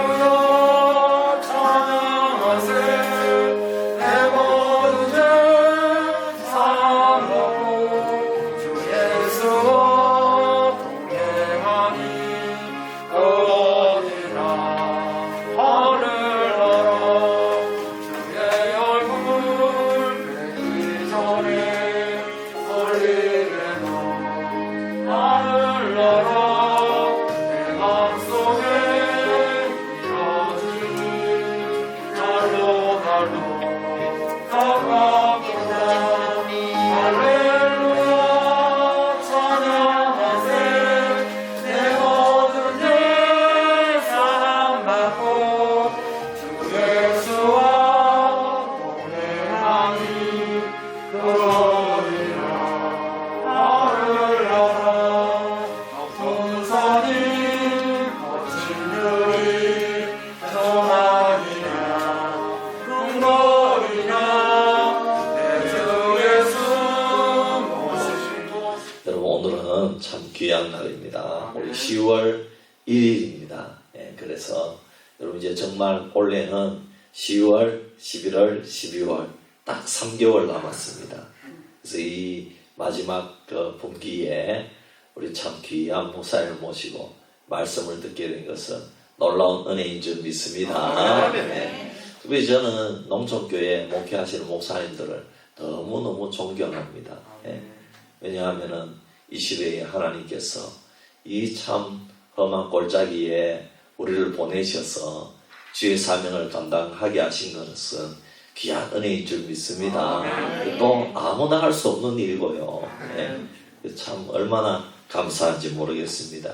할렐루야 찬양하세 내 모든 죄 사함받고 주 예수와 동행하니 어디나 하늘 나라 주의 얼굴 뵙기 전에 설리게도 하늘 나라 내 맘속에 이뤄지니 날로 날로 다가온다 할렐루야 찬양하세 내 모든 죄 사함받고 주 예수와 동행하니 그러리라 하늘 나라 높은 산이 거친 들이 전하니냐 궁궐이냐 내 주 예수 모시고. 여러분, 오늘은 참 귀한 날입니다. 우리 10월 1일입니다. 그래서 여러분 이제 정말 올해는 10월, 11월, 12월 딱 3개월 남았습니다. 그래서 이 마지막 분기에 우리 참 귀한 목사님을 모시고 말씀을 듣게 된 것은 놀라운 은혜인 줄 믿습니다. 특별히 저는 농촌교회 목회하시는 목사님들을 너무너무 존경합니다. 왜냐하면은 이 시대에 하나님께서 이 참 험한 골짜기에 우리를 보내셔서 주의 사명을 감당하게 하신 것은 귀한 은혜인 줄 믿습니다. 또 아무나 할 수 없는 일이고요. 참 얼마나 감사한지 모르겠습니다.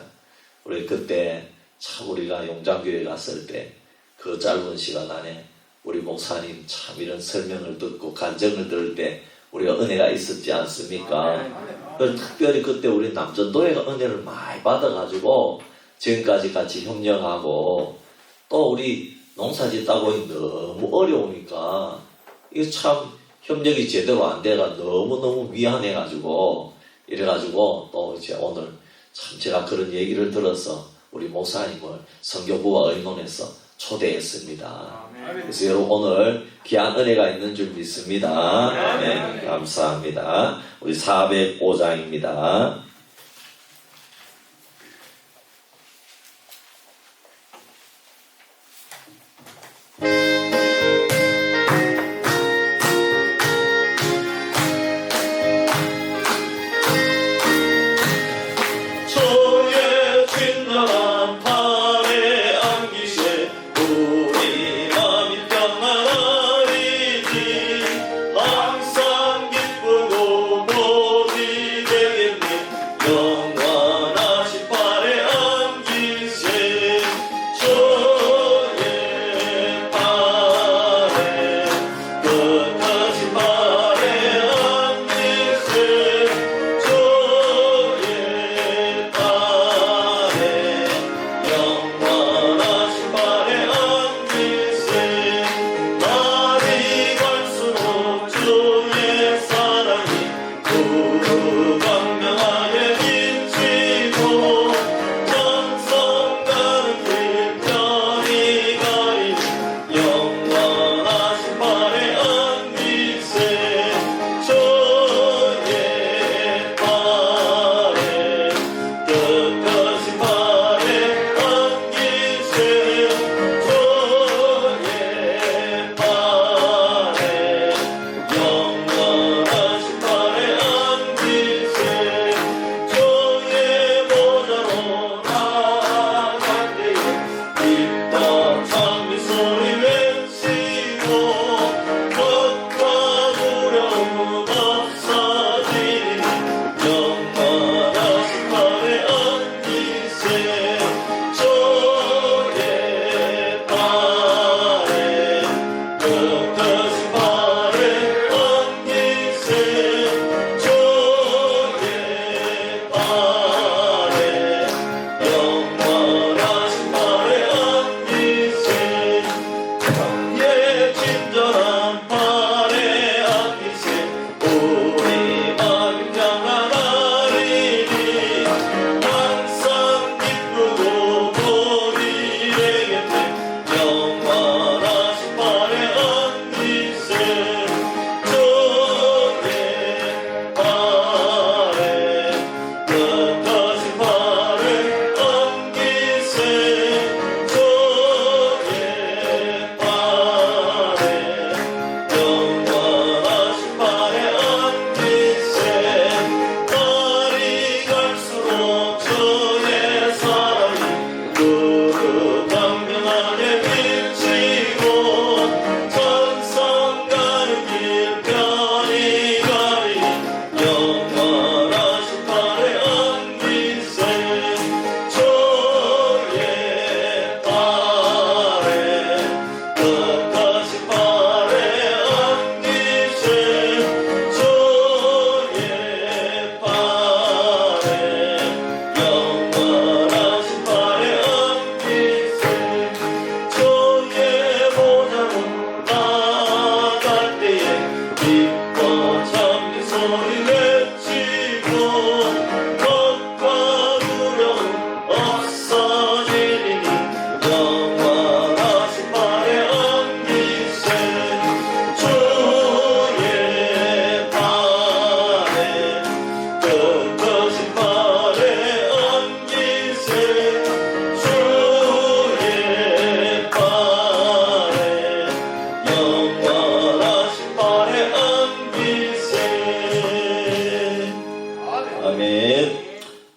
우리 그때 참 우리가 용장교회 갔을 때 그 짧은 시간 안에 우리 목사님 참 이런 설명을 듣고 간증을 들을 때 우리가 은혜가 있었지 않습니까? 특별히 그때 우리 남전도회가 은혜를 많이 받아가지고 지금까지 같이 협력하고 또 우리 농사짓다고 너무 어려우니까 이게 참 협력이 제대로 안 돼가 너무너무 미안해가지고 이래가지고 또 이제 오늘 참 제가 그런 얘기를 들어서 우리 목사님을 선교부와 의논해서 초대했습니다. 그래서 여러분 오늘 귀한 은혜가 있는 줄 믿습니다. 네, 감사합니다. 우리 405장입니다. 저의 진나란 팔에 안기세 우리 맘이 평안하리지 항상 기쁘고 복이 되겠네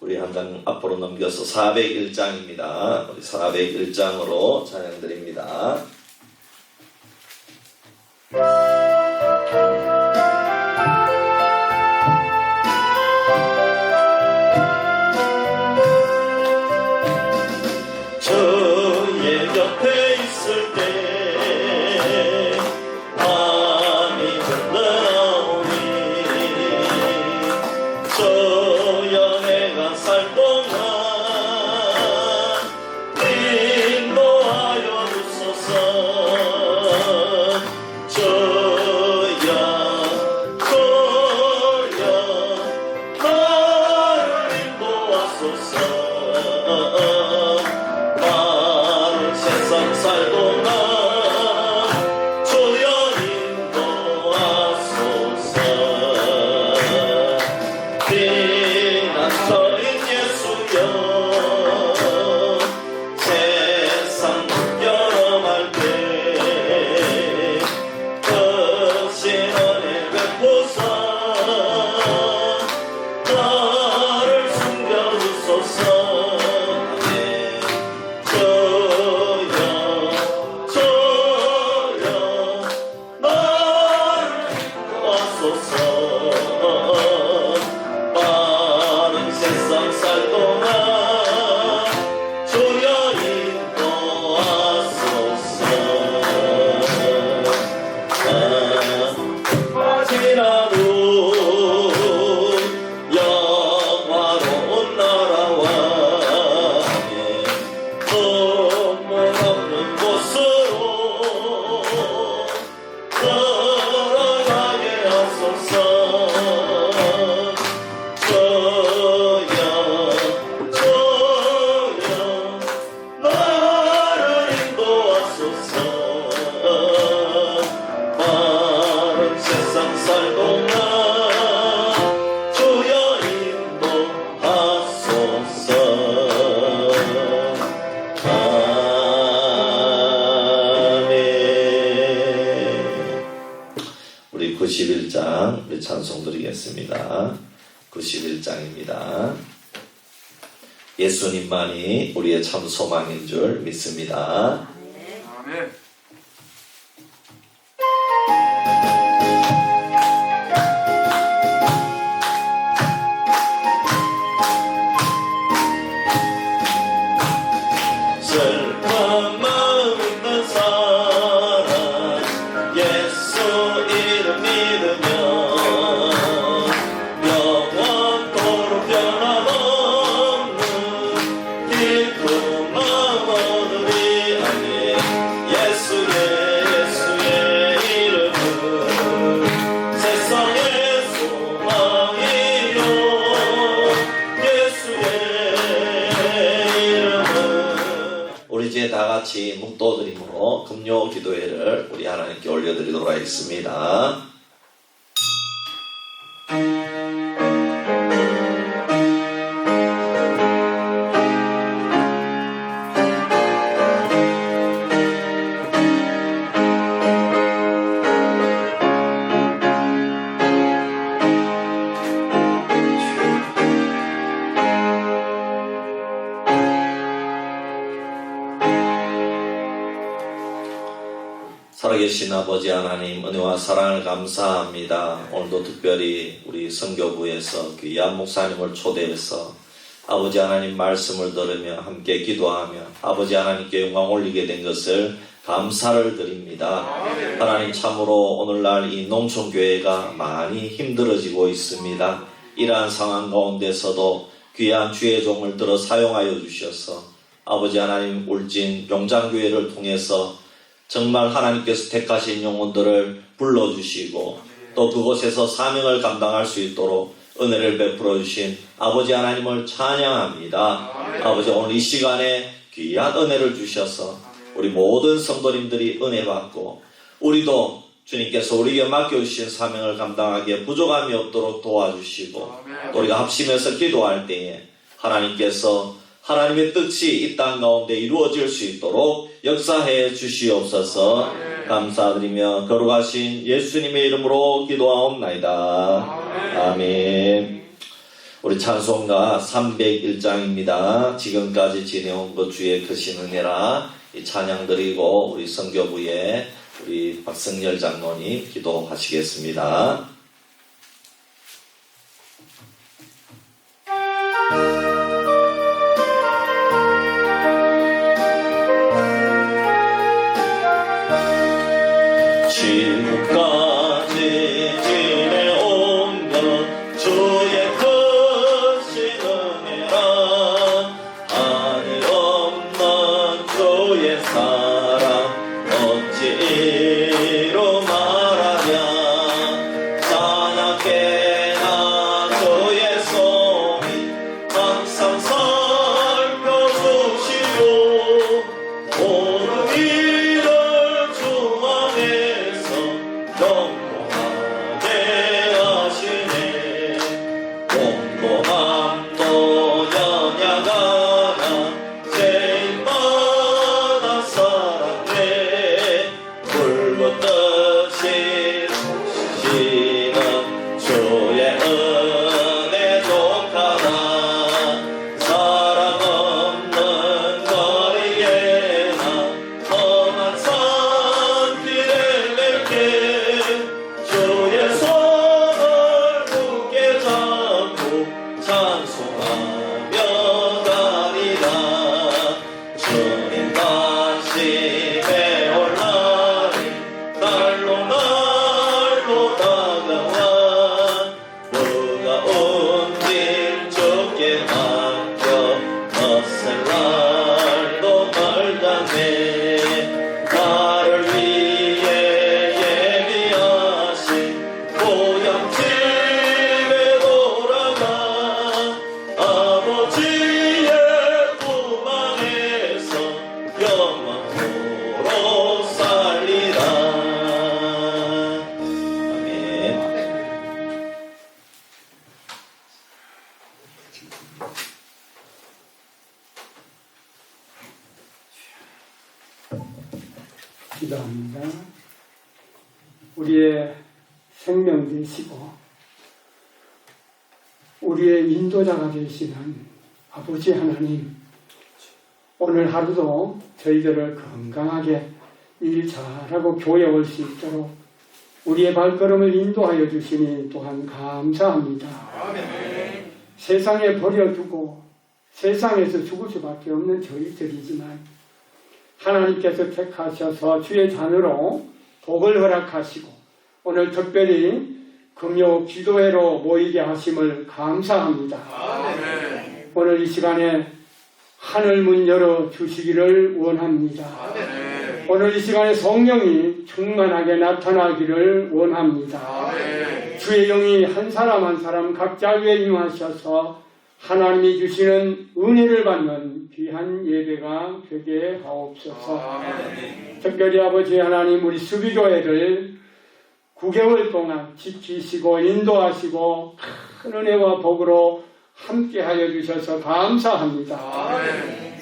우리 한 장 앞으로 넘겨서 401장입니다. 우리 401장으로 찬양 드립니다. 저의 곁에 있을 때 밤이 흘러오니 저여 내가 살 동안 인도하여 주소서. 저여 나를 인도하소서. 세상 살도록 주여 인도하소서. 피난처인 예수여 세상 경험할 때 크신 은혜 베푸사 나를 숨겨주소서. 빠른 세상 살 동안 주여 인도하소서. 하지라도 영화로운 나라와 눈물 없는 곳으로 걸어가게 하소서. 나를 인도하소서. 빠른 세상 살 동안 주여 인도하소서. 아멘. 우리 91장 우리 찬송 드리겠습니다. 91장입니다. 예수님만이 우리의 참 소망인 줄 믿습니다. 아멘. 슬픈 마음 있는 사람 예수 이름 믿으며 영원토록 변함없는 기쁜 마음 얻으리. 아멘. 예수의 이름은 세상의 소망이요. 예수의 이름은 우리 이제 다 같이 묵도드림으로 금요 기도회를 우리 하나님께 올려드리도록 하겠습니다. 살아계신 아버지 하나님 은혜와 사랑을 감사합니다. 오늘도 특별히 우리 선교부에서 귀한 목사님을 초대해서 아버지 하나님 말씀을 들으며 함께 기도하며 아버지 하나님께 영광 올리게 된 것을 감사를 드립니다. 하나님 참으로 오늘날 이 농촌교회가 많이 힘들어지고 있습니다. 이러한 상황 가운데서도 귀한 주의 종을 들어 사용하여 주셔서 아버지 하나님 울진 용장교회를 통해서 정말 하나님께서 택하신 영혼들을 불러주시고 또 그곳에서 사명을 감당할 수 있도록 은혜를 베풀어 주신 아버지 하나님을 찬양합니다. 아버지 오늘 이 시간에 귀한 은혜를 주셔서 우리 모든 성도님들이 은혜 받고 우리도 주님께서 우리에게 맡겨주신 사명을 감당하기에 부족함이 없도록 도와주시고 또 우리가 합심해서 기도할 때에 하나님께서 하나님의 뜻이 이 땅 가운데 이루어질 수 있도록 역사해 주시옵소서. 감사드리며 거룩하신 예수님의 이름으로 기도하옵나이다. 아멘. 우리 찬송가 301장입니다. 지금까지 지내온 것 주의 크신 은혜라 이 찬양 드리고 우리 선교부에 우리 박성열 장로님 기도하시겠습니다. 지금까지 지내온 것 주의 크신 은혜라 한이 없는 주의 사랑 어찌 이루 말하랴 사납게나 주의 손이 항상 살펴주시오 오늘 이를 중앙에서 영롱하게 하시네 공공함도 연약하나 제일 많아 사랑해 붉은듯이 솟으시는 주의 은혜 독하다 사랑 없는 거리에나 험한 산길을 낼게 주의 손을 굳게 잡고 찬송하며 가리라 주님 다시 배울 날이 날로 다가와 누가 온길 좁게 맡겨 어슬 날도 말다네 나를 위해 예비하신 고향집에 돌아가 아버지의 품 안에서 영원토록 살리라 아멘. 기도합니다. 우리의 생명 되시고 우리의 인도자가 되시는 아버지 하나님, 오늘 하루도 저희들을 건강하게 일 잘하고 교회 올 수 있도록 우리의 발걸음을 인도하여 주시니 또한 감사합니다. 세상에 버려두고 세상에서 죽을 수밖에 없는 저희들이지만 하나님께서 택하셔서 주의 자녀로 복을 허락하시고 오늘 특별히 금요 기도회로 모이게 하심을 감사합니다. 오늘 이 시간에 하늘 문 열어 주시기를 원합니다. 오늘 이 시간에 성령이 충만하게 나타나기를 원합니다. 주의 영이 한 사람 한 사람 각자 위에 임하셔서 하나님이 주시는 은혜를 받는 귀한 예배가 되게 하옵소서. 특별히 아버지 하나님 우리 수비교회를 9개월 동안 지키시고 인도하시고 큰 은혜와 복으로 함께하여 주셔서 감사합니다.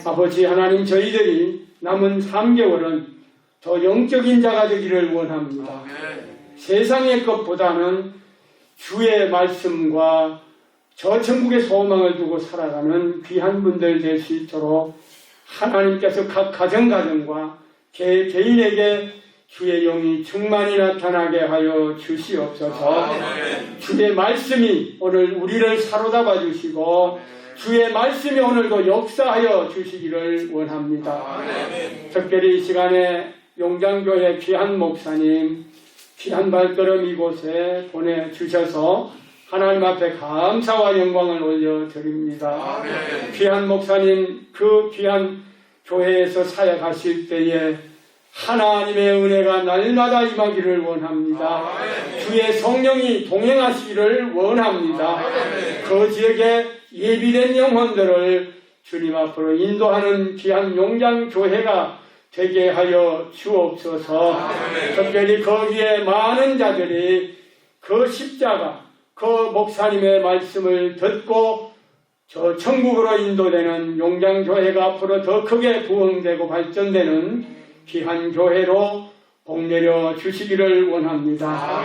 아버지 하나님 저희들이 남은 3개월은 더 영적인 자가 되기를 원합니다. 세상의 것보다는 주의 말씀과 저 천국의 소망을 두고 살아가는 귀한 분들 될 수 있도록 하나님께서 각 가정과 개인에게 주의 영이 충만히 나타나게 하여 주시옵소서. 주의 말씀이 오늘 우리를 사로잡아 주시고 주의 말씀이 오늘도 역사하여 주시기를 원합니다. 특별히 이 시간에 용장교회 귀한 목사님 귀한 발걸음 이곳에 보내주셔서 하나님 앞에 감사와 영광을 올려드립니다. 귀한 목사님 그 귀한 교회에서 사역하실 때에 하나님의 은혜가 날마다 임하기를 원합니다. 주의 성령이 동행하시기를 원합니다. 그 지역에 예비된 영혼들을 주님 앞으로 인도하는 귀한 용장교회가 되게 하여 주옵소서. 특별히 거기에 많은 자들이 그 십자가 그 목사님의 말씀을 듣고 저 천국으로 인도되는 용장교회가 앞으로 더 크게 부흥되고 발전되는 귀한 교회로 복내려 주시기를 원합니다.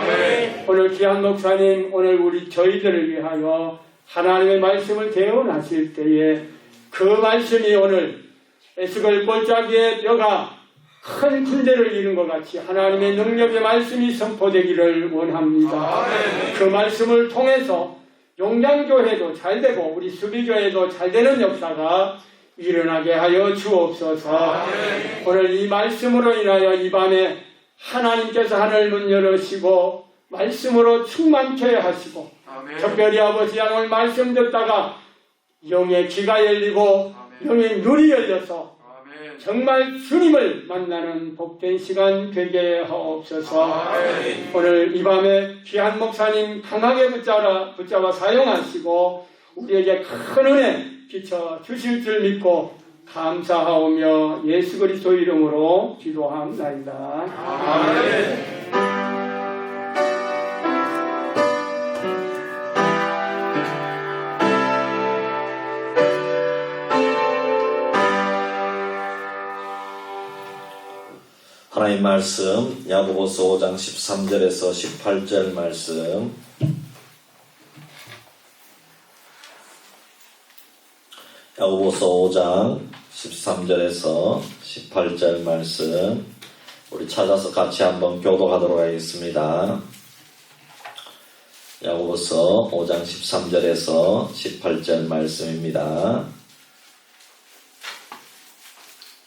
오늘 귀한 목사님 오늘 우리 저희들을 위하여 하나님의 말씀을 대언하실 때에 그 말씀이 오늘 에스겔 골짜기의 뼈가 큰 군대를 이룬 것 같이 하나님의 능력의 말씀이 선포되기를 원합니다. 그 말씀을 통해서 용장교회도 잘 되고 우리 수비교회도 잘 되는 역사가 일어나게 하여 주옵소서. 오늘 이 말씀으로 인하여 이 밤에 하나님께서 하늘 문 열으시고 말씀으로 충만케 하시고 특별히 아버지 오늘 말씀 듣다가 영의 귀가 열리고 영의 눈이 열려서 정말 주님을 만나는 복된 시간 되게 하옵소서. 오늘 이 밤에 귀한 목사님 강하게 붙잡아 사용하시고 우리에게 큰 은혜 비춰 주실 줄 믿고 감사하오며 예수 그리스도 이름으로 기도합니다. 아멘. 하나님 말씀 야고보서 5장 13절에서 18절 말씀 야고보서 5장 13절에서 18절 말씀 우리 찾아서 같이 한번 교독하도록 하겠습니다. 야고보서 5장 13절에서 18절 말씀입니다.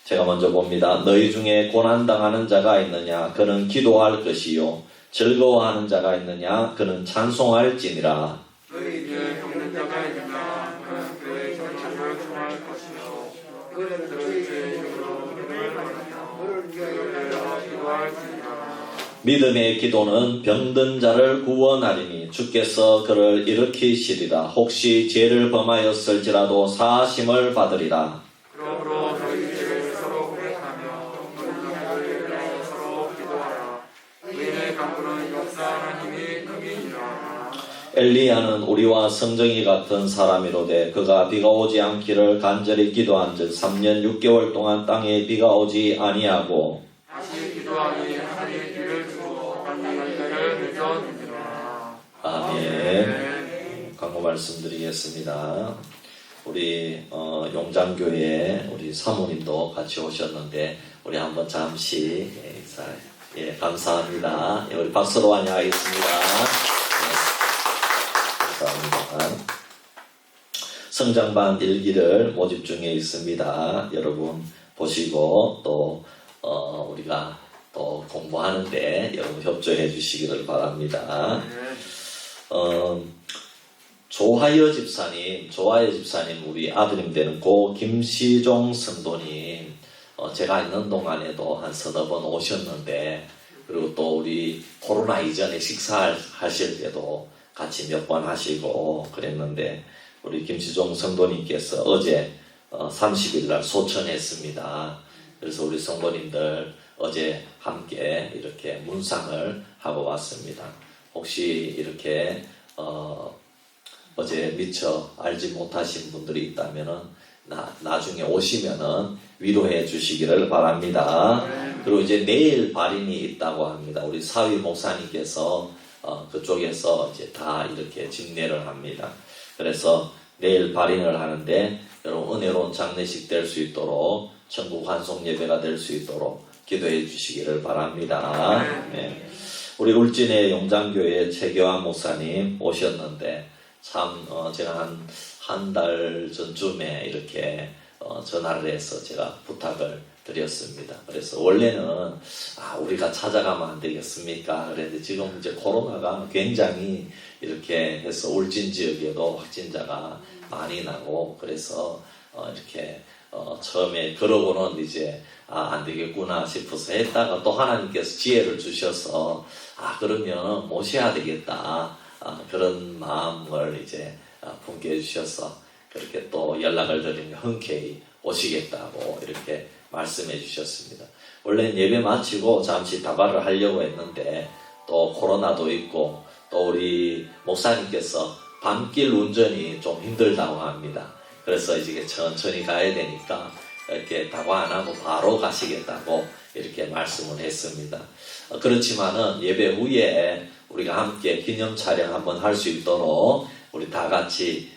제가 먼저 봅니다. 너희 중에 고난당하는 자가 있느냐? 그는 기도할 것이요. 즐거워하는 자가 있느냐? 그는 찬송할지니라. 너희 중에 겪는 자가 있느냐? 그는 그의 정체를 청할 것이요. 그는 그의 죄로 그를 받으며 그를 위하여 기도할지니라. 믿음의 기도는 병든 자를 구원하리니 주께서 그를 일으키시리라. 혹시 죄를 범하였을지라도 사하심을 받으리라. 그러므로 너희 죄를 서로 고백하며 너희 죄를 서로 기도하라. 의인의 강구는 역사하는 힘이 금이니라. 엘리야는 우리와 성정이 같은 사람이로되 그가 비가 오지 않기를 간절히 기도한즉 3년 6개월 동안 땅에 비가 오지 아니하고 다시 기도하니 하나님의 길을 주고 하나님을 늦어지니라. 아멘. 광고 말씀드리겠습니다. 우리 용장교회 우리 사모님도 같이 오셨는데 우리 한번 잠시 인사 감사합니다. 우리 박수로 환영하겠습니다. 감사합니다. 성장반 일기를 모집 중에 있습니다. 여러분 보시고 또 우리가 또 공부하는데 여러분 협조해 주시기를 바랍니다. 조하여 집사님 우리 아드님 되는 고 김시종 성도님 제가 있는 동안에도 한 서너 번 오셨는데 그리고 또 우리 코로나 이전에 식사하실 때도 같이 몇 번 하시고 그랬는데 우리 김시종 성도님께서 어제 30일 날 소천했습니다. 그래서 우리 성도님들 어제 함께 이렇게 문상을 하고 왔습니다. 혹시 이렇게 어제 미처 알지 못하신 분들이 있다면은 나중에 오시면은 위로해 주시기를 바랍니다. 그리고 이제 내일 발인이 있다고 합니다. 우리 사위 목사님께서 그쪽에서 이제 다 이렇게 집례를 합니다. 그래서 내일 발인을 하는데 여러분 은혜로운 장례식 될 수 있도록 천국 환송 예배가 될 수 있도록 기도해 주시기를 바랍니다. 네. 우리 울진의 용장교회 최교환 목사님 오셨는데 참 제가 한 달 전쯤에 이렇게 전화를 해서 제가 부탁을 드렸습니다. 그래서 원래는 우리가 찾아가면 안 되겠습니까? 그런데 지금 이제 코로나가 굉장히 이렇게 해서 울진 지역에도 확진자가 많이 나고 그래서 이렇게 처음에 그러고는 이제 안 되겠구나 싶어서 했다가 또 하나님께서 지혜를 주셔서 그러면 모셔야 되겠다 그런 마음을 이제 품게 해주셔서 그렇게 또 연락을 드리면 흔쾌히 오시겠다고 이렇게 말씀해 주셨습니다. 원래는 예배 마치고 잠시 다발을 하려고 했는데 또 코로나도 있고 또 우리 목사님께서 밤길 운전이 좀 힘들다고 합니다. 그래서 이제 천천히 가야 되니까 이렇게 다과 안 하고 바로 가시겠다고 이렇게 말씀을 했습니다. 그렇지만은 예배 후에 우리가 함께 기념 촬영 한번 할 수 있도록 우리 다 같이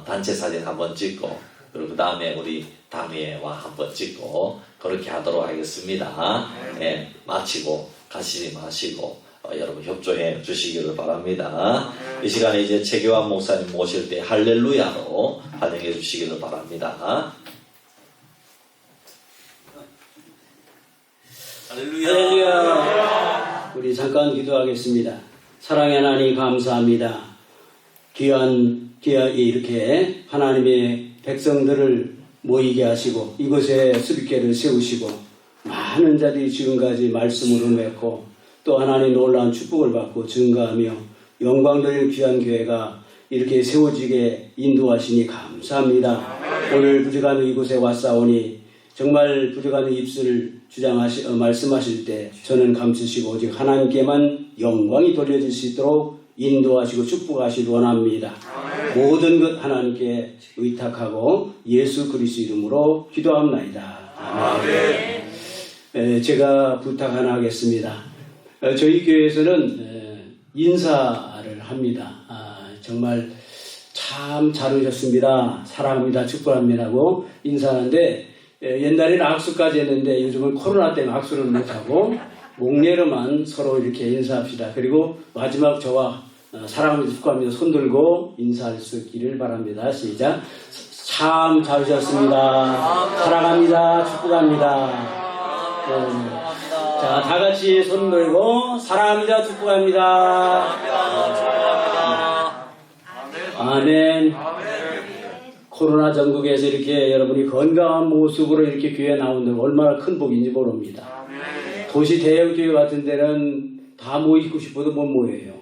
단체 사진 한번 찍고 그리고 그 다음에 우리 담회와 한번 찍고 그렇게 하도록 하겠습니다. 예, 마치고 가시지 마시고 여러분 협조해 주시기를 바랍니다. 이 시간에 이제 최교환 목사님 모실 때 할렐루야로 환영해 주시기를 바랍니다. 할렐루야. 우리 잠깐 기도하겠습니다. 사랑의 하나님 감사합니다. 귀하게 이렇게 하나님의 백성들을 모이게 하시고 이곳에 수비께를 세우시고 많은 자들이 지금까지 말씀으로 맺고 또 하나님 놀라운 축복을 받고 증가하며 영광 돌릴 귀한 교회가 이렇게 세워지게 인도하시니 감사합니다. 오늘 부족한 이곳에 왔사오니 정말 부족한 입술을 말씀하실 때 저는 감추시고 오직 하나님께만 영광이 돌려질 수 있도록 인도하시고 축복하시길 원합니다. 모든 것 하나님께 의탁하고 예수 그리스도 이름으로 기도합나이다. 아멘. 제가 부탁 하나 하겠습니다. 저희 교회에서는 인사를 합니다. 정말 참 잘 오셨습니다. 사랑합니다. 축복합니다 하고 인사하는데 옛날에는 악수까지 했는데 요즘은 코로나 때문에 악수를 못하고 목례로만 서로 이렇게 인사합시다. 그리고 마지막 저와 사랑합니다. 축복합니다. 손 들고 인사할 수 있기를 바랍니다. 시작. 참 잘 오셨습니다. 사랑합니다. 축복합니다. 자, 다 같이 손 들고 사랑합니다. 축복합니다. 아멘. 코로나 전국에서 이렇게 여러분이 건강한 모습으로 이렇게 교회에 나오는 건 얼마나 큰 복인지 모릅니다. 도시 대형 교회 같은 데는 다 모이고 싶어도 못 모여요.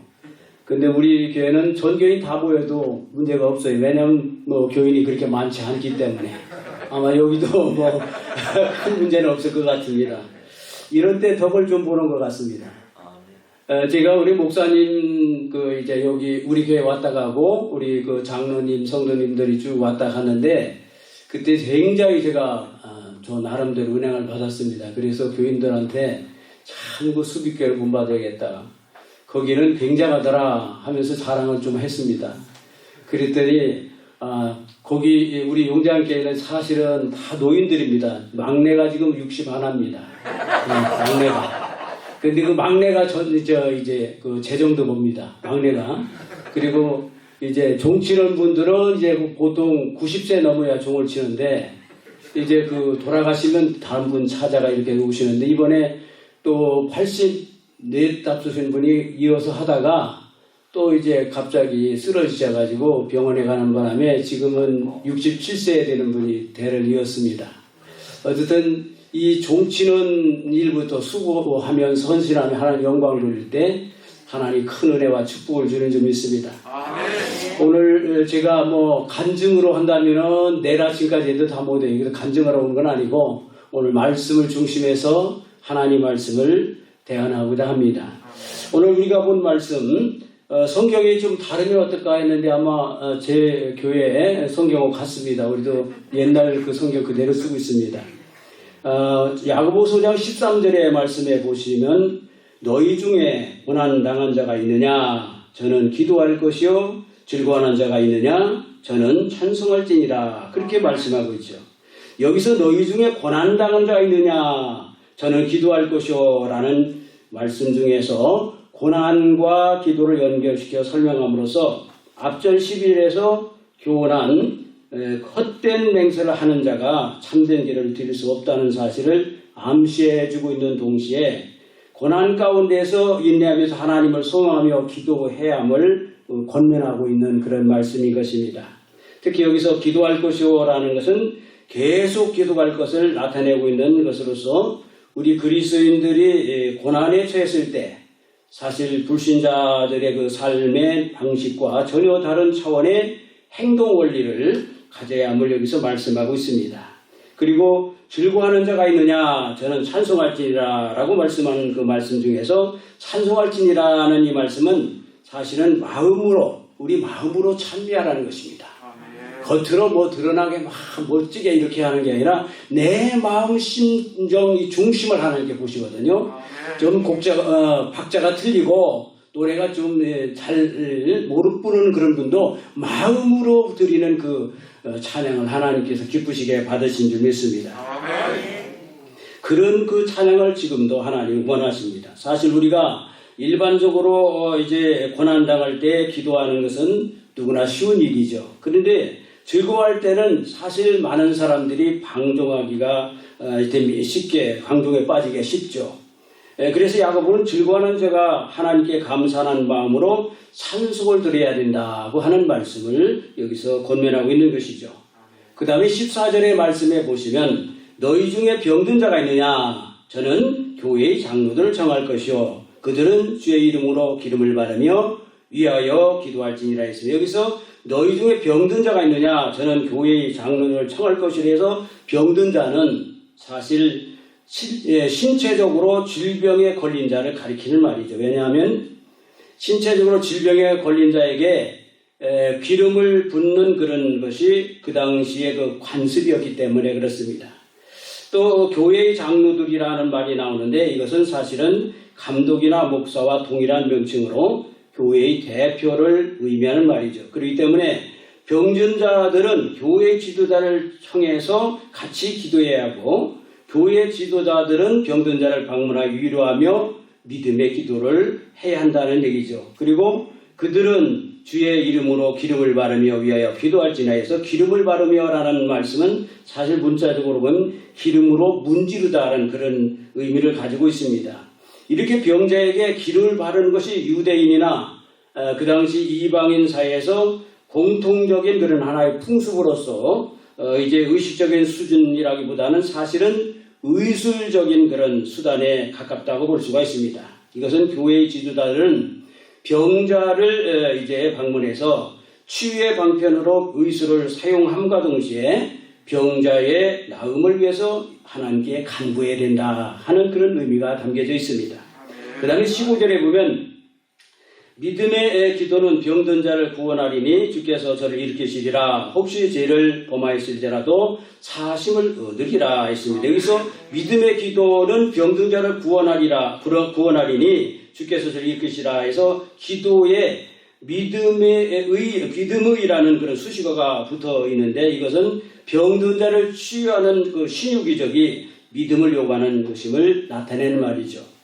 근데 우리 교회는 전 교인 다 모여도 문제가 없어요. 왜냐면 뭐 교인이 그렇게 많지 않기 때문에 아마 여기도 뭐 큰 문제는 없을 것 같습니다. 이런 때 덕을 좀 보는 것 같습니다. 제가 우리 목사님 이제 여기 우리 교회 왔다 가고 우리 장로님 성도님들이 쭉 왔다 가는데 그때 굉장히 제가 저 나름대로 은행을 받았습니다. 그래서 교인들한테 참 수비교회를 본받아야겠다. 거기는 굉장하더라 하면서 자랑을 좀 했습니다. 그랬더니 거기 우리 용장교회는 사실은 다 노인들입니다. 막내가 지금 61입니다. 막내가. 근데 그 막내가 이제 제 정도 봅니다. 막내가. 그리고 이제 종 치는 분들은 이제 보통 90세 넘어야 종을 치는데 이제 돌아가시면 다른 분 찾아가 이렇게 오시는데 이번에 또 84답수신 분이 이어서 하다가 또 이제 갑자기 쓰러지셔가지고 병원에 가는 바람에 지금은 67세 되는 분이 대를 이었습니다. 어쨌든 이 종치는 일부터 수고하면서 헌신하며 하나님 영광을 돌릴 때 하나님 큰 은혜와 축복을 주는 줄 믿습니다. 오늘 제가 뭐 간증으로 한다면은 내일 아침까지 해도 다 못해요. 그래서 간증하러 온 건 아니고 오늘 말씀을 중심해서 하나님 말씀을 대안하고자 합니다. 오늘 우리가 본 말씀 성경이 좀 다르면 어떨까 했는데 아마 제 교회 성경하고 같습니다. 우리도 옛날 그 성경 그대로 쓰고 있습니다. 야고보서 5장 13절의 말씀에 보시면 너희 중에 고난당한 자가 있느냐 저는 기도할 것이요 즐거워하는 자가 있느냐 저는 찬송할지니라 그렇게 말씀하고 있죠. 여기서 너희 중에 고난당한 자가 있느냐 저는 기도할 것이요 라는 말씀 중에서 고난과 기도를 연결시켜 설명함으로써 앞절 11에서 교훈한 헛된 맹세를 하는 자가 참된 길을 들일 수 없다는 사실을 암시해주고 있는 동시에 고난 가운데서 인내하면서 하나님을 소망하며 기도해야 함을 권면하고 있는 그런 말씀인 것입니다. 특히 여기서 기도할 것이요라는 것은 계속 기도할 것을 나타내고 있는 것으로서 우리 그리스도인들이 고난에 처했을 때 사실 불신자들의 그 삶의 방식과 전혀 다른 차원의 행동 원리를 가져야 함을 여기서 말씀하고 있습니다. 그리고 즐거워하는 자가 있느냐 저는 찬송할지니라 라고 말씀한 그 말씀 중에서 찬송할지니라는 이 말씀은 사실은 우리 마음으로 찬미하라는 것입니다. 겉으로 뭐 드러나게 막 멋지게 이렇게 하는 게 아니라 내 마음 심정 이 중심을 하나님께 보시거든요. 좀 박자가 틀리고 노래가 좀 잘 못 부르는 그런 분도 마음으로 드리는 그 찬양을 하나님께서 기쁘시게 받으신 줄 믿습니다. 그런 그 찬양을 지금도 하나님 원하십니다. 사실 우리가 일반적으로 이제 고난당할 때 기도하는 것은 누구나 쉬운 일이죠. 그런데 즐거워할 때는 사실 많은 사람들이 방종하기가 쉽게 방종에 빠지기가 쉽죠. 그래서 야고보는 즐거워하는 자가 하나님께 감사하는 마음으로 찬송을 드려야 된다고 하는 말씀을 여기서 권면하고 있는 것이죠. 그 다음에 14절의 말씀에 보시면 너희 중에 병든 자가 있느냐? 저는 교회의 장로들을 정할 것이요 그들은 주의 이름으로 기름을 바르며 위하여 기도할지니라 했습니다. 여기서 너희 중에 병든 자가 있느냐? 저는 교회의 장로들을 청할 것이라 해서 병든 자는 사실 신체적으로 질병에 걸린 자를 가리키는 말이죠. 왜냐하면 신체적으로 질병에 걸린 자에게 기름을 붓는 그런 것이 그 당시에 그 관습이었기 때문에 그렇습니다. 또 교회의 장로들이라는 말이 나오는데 이것은 사실은 감독이나 목사와 동일한 명칭으로 교회의 대표를 의미하는 말이죠. 그렇기 때문에 병든 자들은 교회 지도자를 청해서 같이 기도해야 하고 교회 지도자들은 병든 자를 방문하여 위로하며 믿음의 기도를 해야 한다는 얘기죠. 그리고 그들은 주의 이름으로 기름을 바르며 위하여 기도할지나 해서 기름을 바르며라는 말씀은 사실 문자적으로 보면 기름으로 문지르다라는 그런 의미를 가지고 있습니다. 이렇게 병자에게 기름을 바르는 것이 유대인이나 그 당시 이방인 사이에서 공통적인 그런 하나의 풍습으로서 이제 의식적인 수준이라기보다는 사실은 의술적인 그런 수단에 가깝다고 볼 수가 있습니다. 이것은 교회의 지도자들은 병자를 이제 방문해서 치유의 방편으로 의술을 사용함과 동시에 병자의 나음을 위해서 하나님께 간구해야 된다 하는 그런 의미가 담겨져 있습니다. 그 다음에 15절에 보면 믿음의 기도는 병든 자를 구원하리니 주께서 저를 일으키시리라. 혹시 죄를 범하였을지라도 사심을 얻으리라 했습니다. 여기서 믿음의 기도는 병든 자를 구원하리니 주께서 저를 일으키시라 해서 기도에 믿음의라는 그런 수식어가 붙어 있는데 이것은 병든 자를 치유하는 그 신유기적이 믿음을 요구하는 것임을 나타내는 말이죠.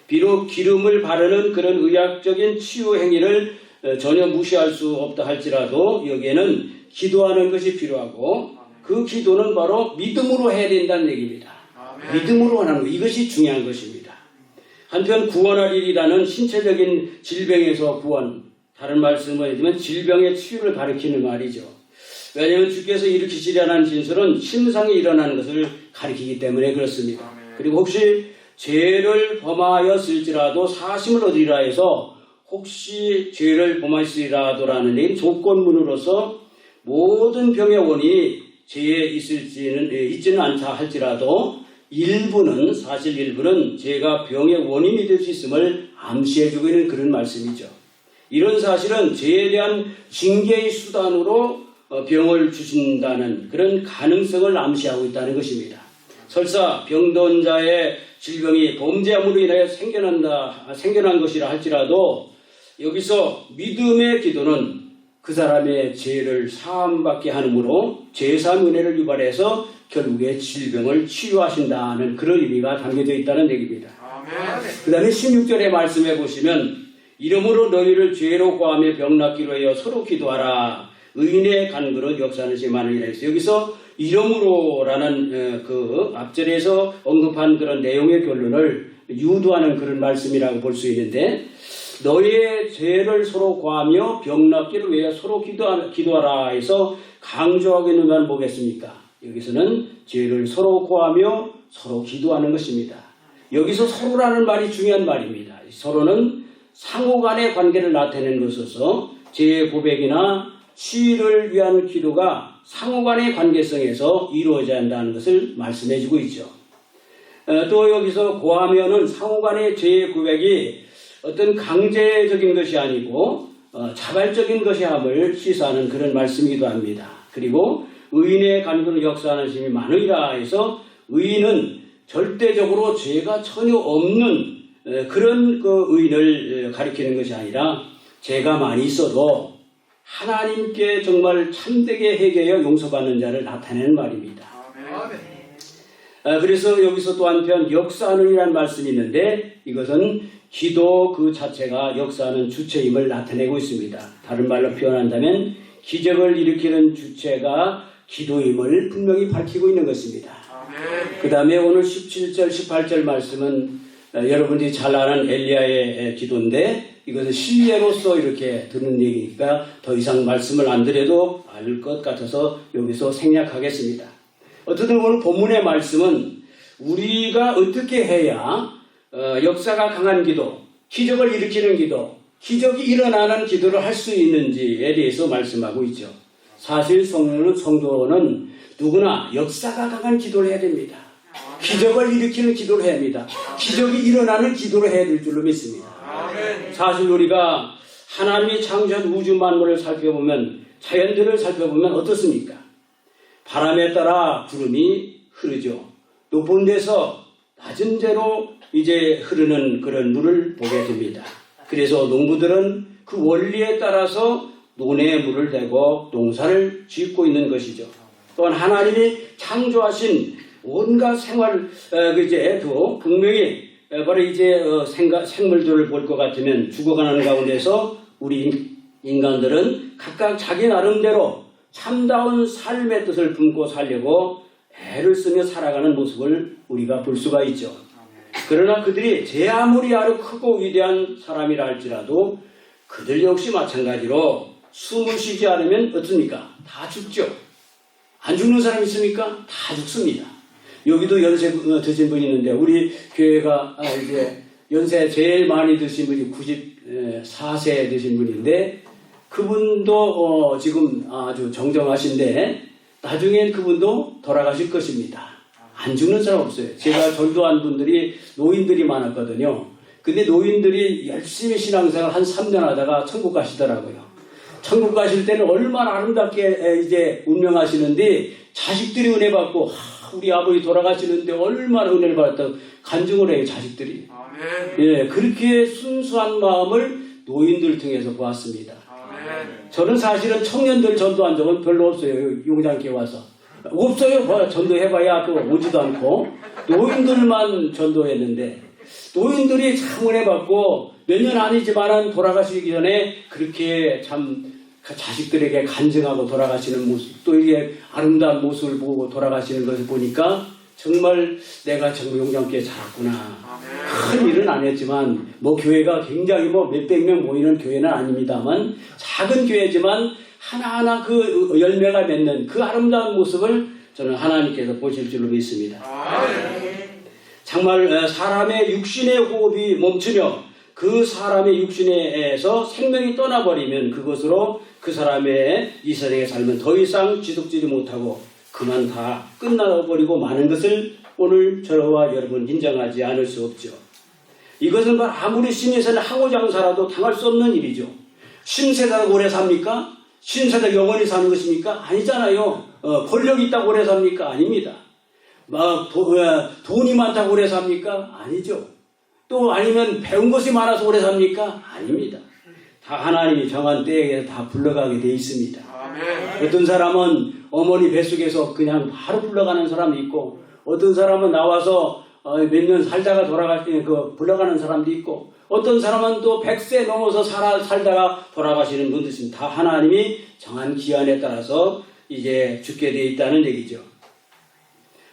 비록 기름을 바르는 그런 의학적인 치유 행위를 전혀 무시할 수 없다 할지라도 여기에는 기도하는 것이 필요하고 그 기도는 바로 믿음으로 해야 된다는 얘기입니다. 믿음으로 하는 것, 이것이 중요한 것입니다. 한편 구원하리라는 신체적인 질병에서 구원, 다른 말씀을 해주면 질병의 치유를 가리키는 말이죠. 왜냐하면 주께서 일으키시리라는 진술은 신상이 일어나는 것을 가리키기 때문에 그렇습니다. 그리고 혹시 죄를 범하였을지라도 사심을 얻으리라 해서 혹시 죄를 범하였으리라도라는 얘기는 조건문으로서 모든 병의 원인이 죄에 있지는 않다 할지라도 사실 일부는 죄가 병의 원인이 될 수 있음을 암시해주고 있는 그런 말씀이죠. 이런 사실은 죄에 대한 징계의 수단으로 병을 주신다는 그런 가능성을 암시하고 있다는 것입니다. 설사 병든 자의 질병이 범죄함으로 인하여 생겨난 것이라 할지라도 여기서 믿음의 기도는 그 사람의 죄를 사함받게 하므로 죄사함 은혜를 유발해서 결국에 질병을 치유하신다는 그런 의미가 담겨져 있다는 얘기입니다. 그 다음에 16절의 말씀해 보시면 이러므로 너희를 죄로 고하며 병낫기로 하여 서로 기도하라. 의인의 간구는 역사하는 심하느니라 했어요. 여기서 이러므로라는 그 앞절에서 언급한 그런 내용의 결론을 유도하는 그런 말씀이라고 볼 수 있는데 너희의 죄를 서로 고하며 병낫기를 위해 서로 기도하라 해서 강조하고 있는 건 뭐겠습니까? 여기서는 죄를 서로 고하며 서로 기도하는 것입니다. 여기서 서로라는 말이 중요한 말입니다. 서로는 상호간의 관계를 나타내는 것으로서 죄의 고백이나 치유를 위한 기도가 상호간의 관계성에서 이루어져야 한다는 것을 말씀해주고 있죠. 또 여기서 고하면은 상호간의 죄의 고백이 어떤 강제적인 것이 아니고 자발적인 것이 함을 시사하는 그런 말씀이기도 합니다. 그리고 의인의 간구는 역사하는 심이 많으리라 해서 의인은 절대적으로 죄가 전혀 없는 그런 그 의인을 가리키는 것이 아니라 죄가 많이 있어도 하나님께 정말 참되게 회개하여 용서받는 자를 나타내는 말입니다. 그래서 여기서 또 한편 역사하는이라는 말씀이 있는데 이것은 기도 그 자체가 역사하는 주체임을 나타내고 있습니다. 다른 말로 표현한다면 기적을 일으키는 주체가 기도임을 분명히 밝히고 있는 것입니다. 그 다음에 오늘 17절 18절 말씀은 여러분들이 잘 아는 엘리야의 기도인데 이것은 신뢰로서 이렇게 듣는 얘기니까 더 이상 말씀을 안 드려도 알 것 같아서 여기서 생략하겠습니다. 어쨌든 오늘 본문의 말씀은 우리가 어떻게 해야 역사가 강한 기도, 기적을 일으키는 기도, 기적이 일어나는 기도를 할 수 있는지에 대해서 말씀하고 있죠. 사실 성도는 누구나 역사가 강한 기도를 해야 됩니다. 기적을 일으키는 기도를 해야 합니다. 기적이 일어나는 기도를 해야 될 줄로 믿습니다. 사실 우리가 하나님이 창조한 우주 만물을 살펴보면 자연들을 살펴보면 어떻습니까? 바람에 따라 구름이 흐르죠. 높은 데서 낮은 데로 이제 흐르는 그런 물을 보게 됩니다. 그래서 농부들은 그 원리에 따라서 논에 물을 대고 농사를 짓고 있는 것이죠. 또한 하나님이 창조하신 온갖 생활 또 분명히 바로 이제 생물들을 볼 것 같으면 죽어가는 가운데서 우리 인간들은 각각 자기 나름대로 참다운 삶의 뜻을 품고 살려고 애를 쓰며 살아가는 모습을 우리가 볼 수가 있죠. 그러나 그들이 제 아무리 크고 위대한 사람이라 할지라도 그들 역시 마찬가지로 숨을 쉬지 않으면 어떻습니까? 다 죽죠. 안 죽는 사람 있습니까? 다 죽습니다. 여기도 연세 드신 분이 있는데 우리 교회가 이제 연세 제일 많이 드신 분이 94세 드신 분인데 그분도 지금 아주 정정하신데 나중엔 그분도 돌아가실 것입니다. 안 죽는 사람 없어요. 제가 전도한 분들이 노인들이 많았거든요. 근데 노인들이 열심히 신앙생활 한 3년 하다가 천국 가시더라고요. 천국 가실 때는 얼마나 아름답게 이제 운명하시는데 자식들이 은혜 받고 우리 아버지 돌아가시는데 얼마나 은혜를 받았다고 간증을 해요. 자식들이. 예, 그렇게 순수한 마음을 노인들 통해서 보았습니다. 저는 사실은 청년들 전도한 적은 별로 없어요. 용장교회 와서. 없어요. 전도해봐야 또 오지도 않고 노인들만 전도했는데 노인들이 참 은혜 받고 몇 년 아니지만은 돌아가시기 전에 그렇게 참 자식들에게 간증하고 돌아가시는 모습 또 이게 아름다운 모습을 보고 돌아가시는 것을 보니까 정말 내가 정말 용장교회 잘했구나. 큰 일은 안 했지만 뭐 교회가 굉장히 뭐 몇백 명 모이는 교회는 아닙니다만 작은 교회지만 하나하나 그 열매가 맺는 그 아름다운 모습을 저는 하나님께서 보실 줄로 믿습니다. 정말 사람의 육신의 호흡이 멈추며 그 사람의 육신에서 생명이 떠나버리면 그것으로 그 사람의 이 세상의 삶은 더 이상 지속되지 못하고 그만 다 끝나버리고 마는 것을 오늘 저와 여러분 인정하지 않을 수 없죠. 이것은 아무리 신에서는 항우장사라도 당할 수 없는 일이죠. 신세대가 오래 삽니까? 신세대 영원히 사는 것입니까? 아니잖아요. 권력이 있다고 오래 삽니까? 아닙니다. 돈이 많다고 오래 삽니까? 아니죠. 또 아니면 배운 것이 많아서 오래 삽니까? 아닙니다. 다 하나님이 정한 때에 다 불러가게 돼 있습니다. 어떤 사람은 어머니 뱃속에서 그냥 바로 불러가는 사람도 있고 어떤 사람은 나와서 몇 년 살다가 불러가는 사람도 있고 어떤 사람은 또 100세 넘어서 살다가 돌아가시는 분도 있습니다. 다 하나님이 정한 기한에 따라서 이제 죽게 되어 있다는 얘기죠.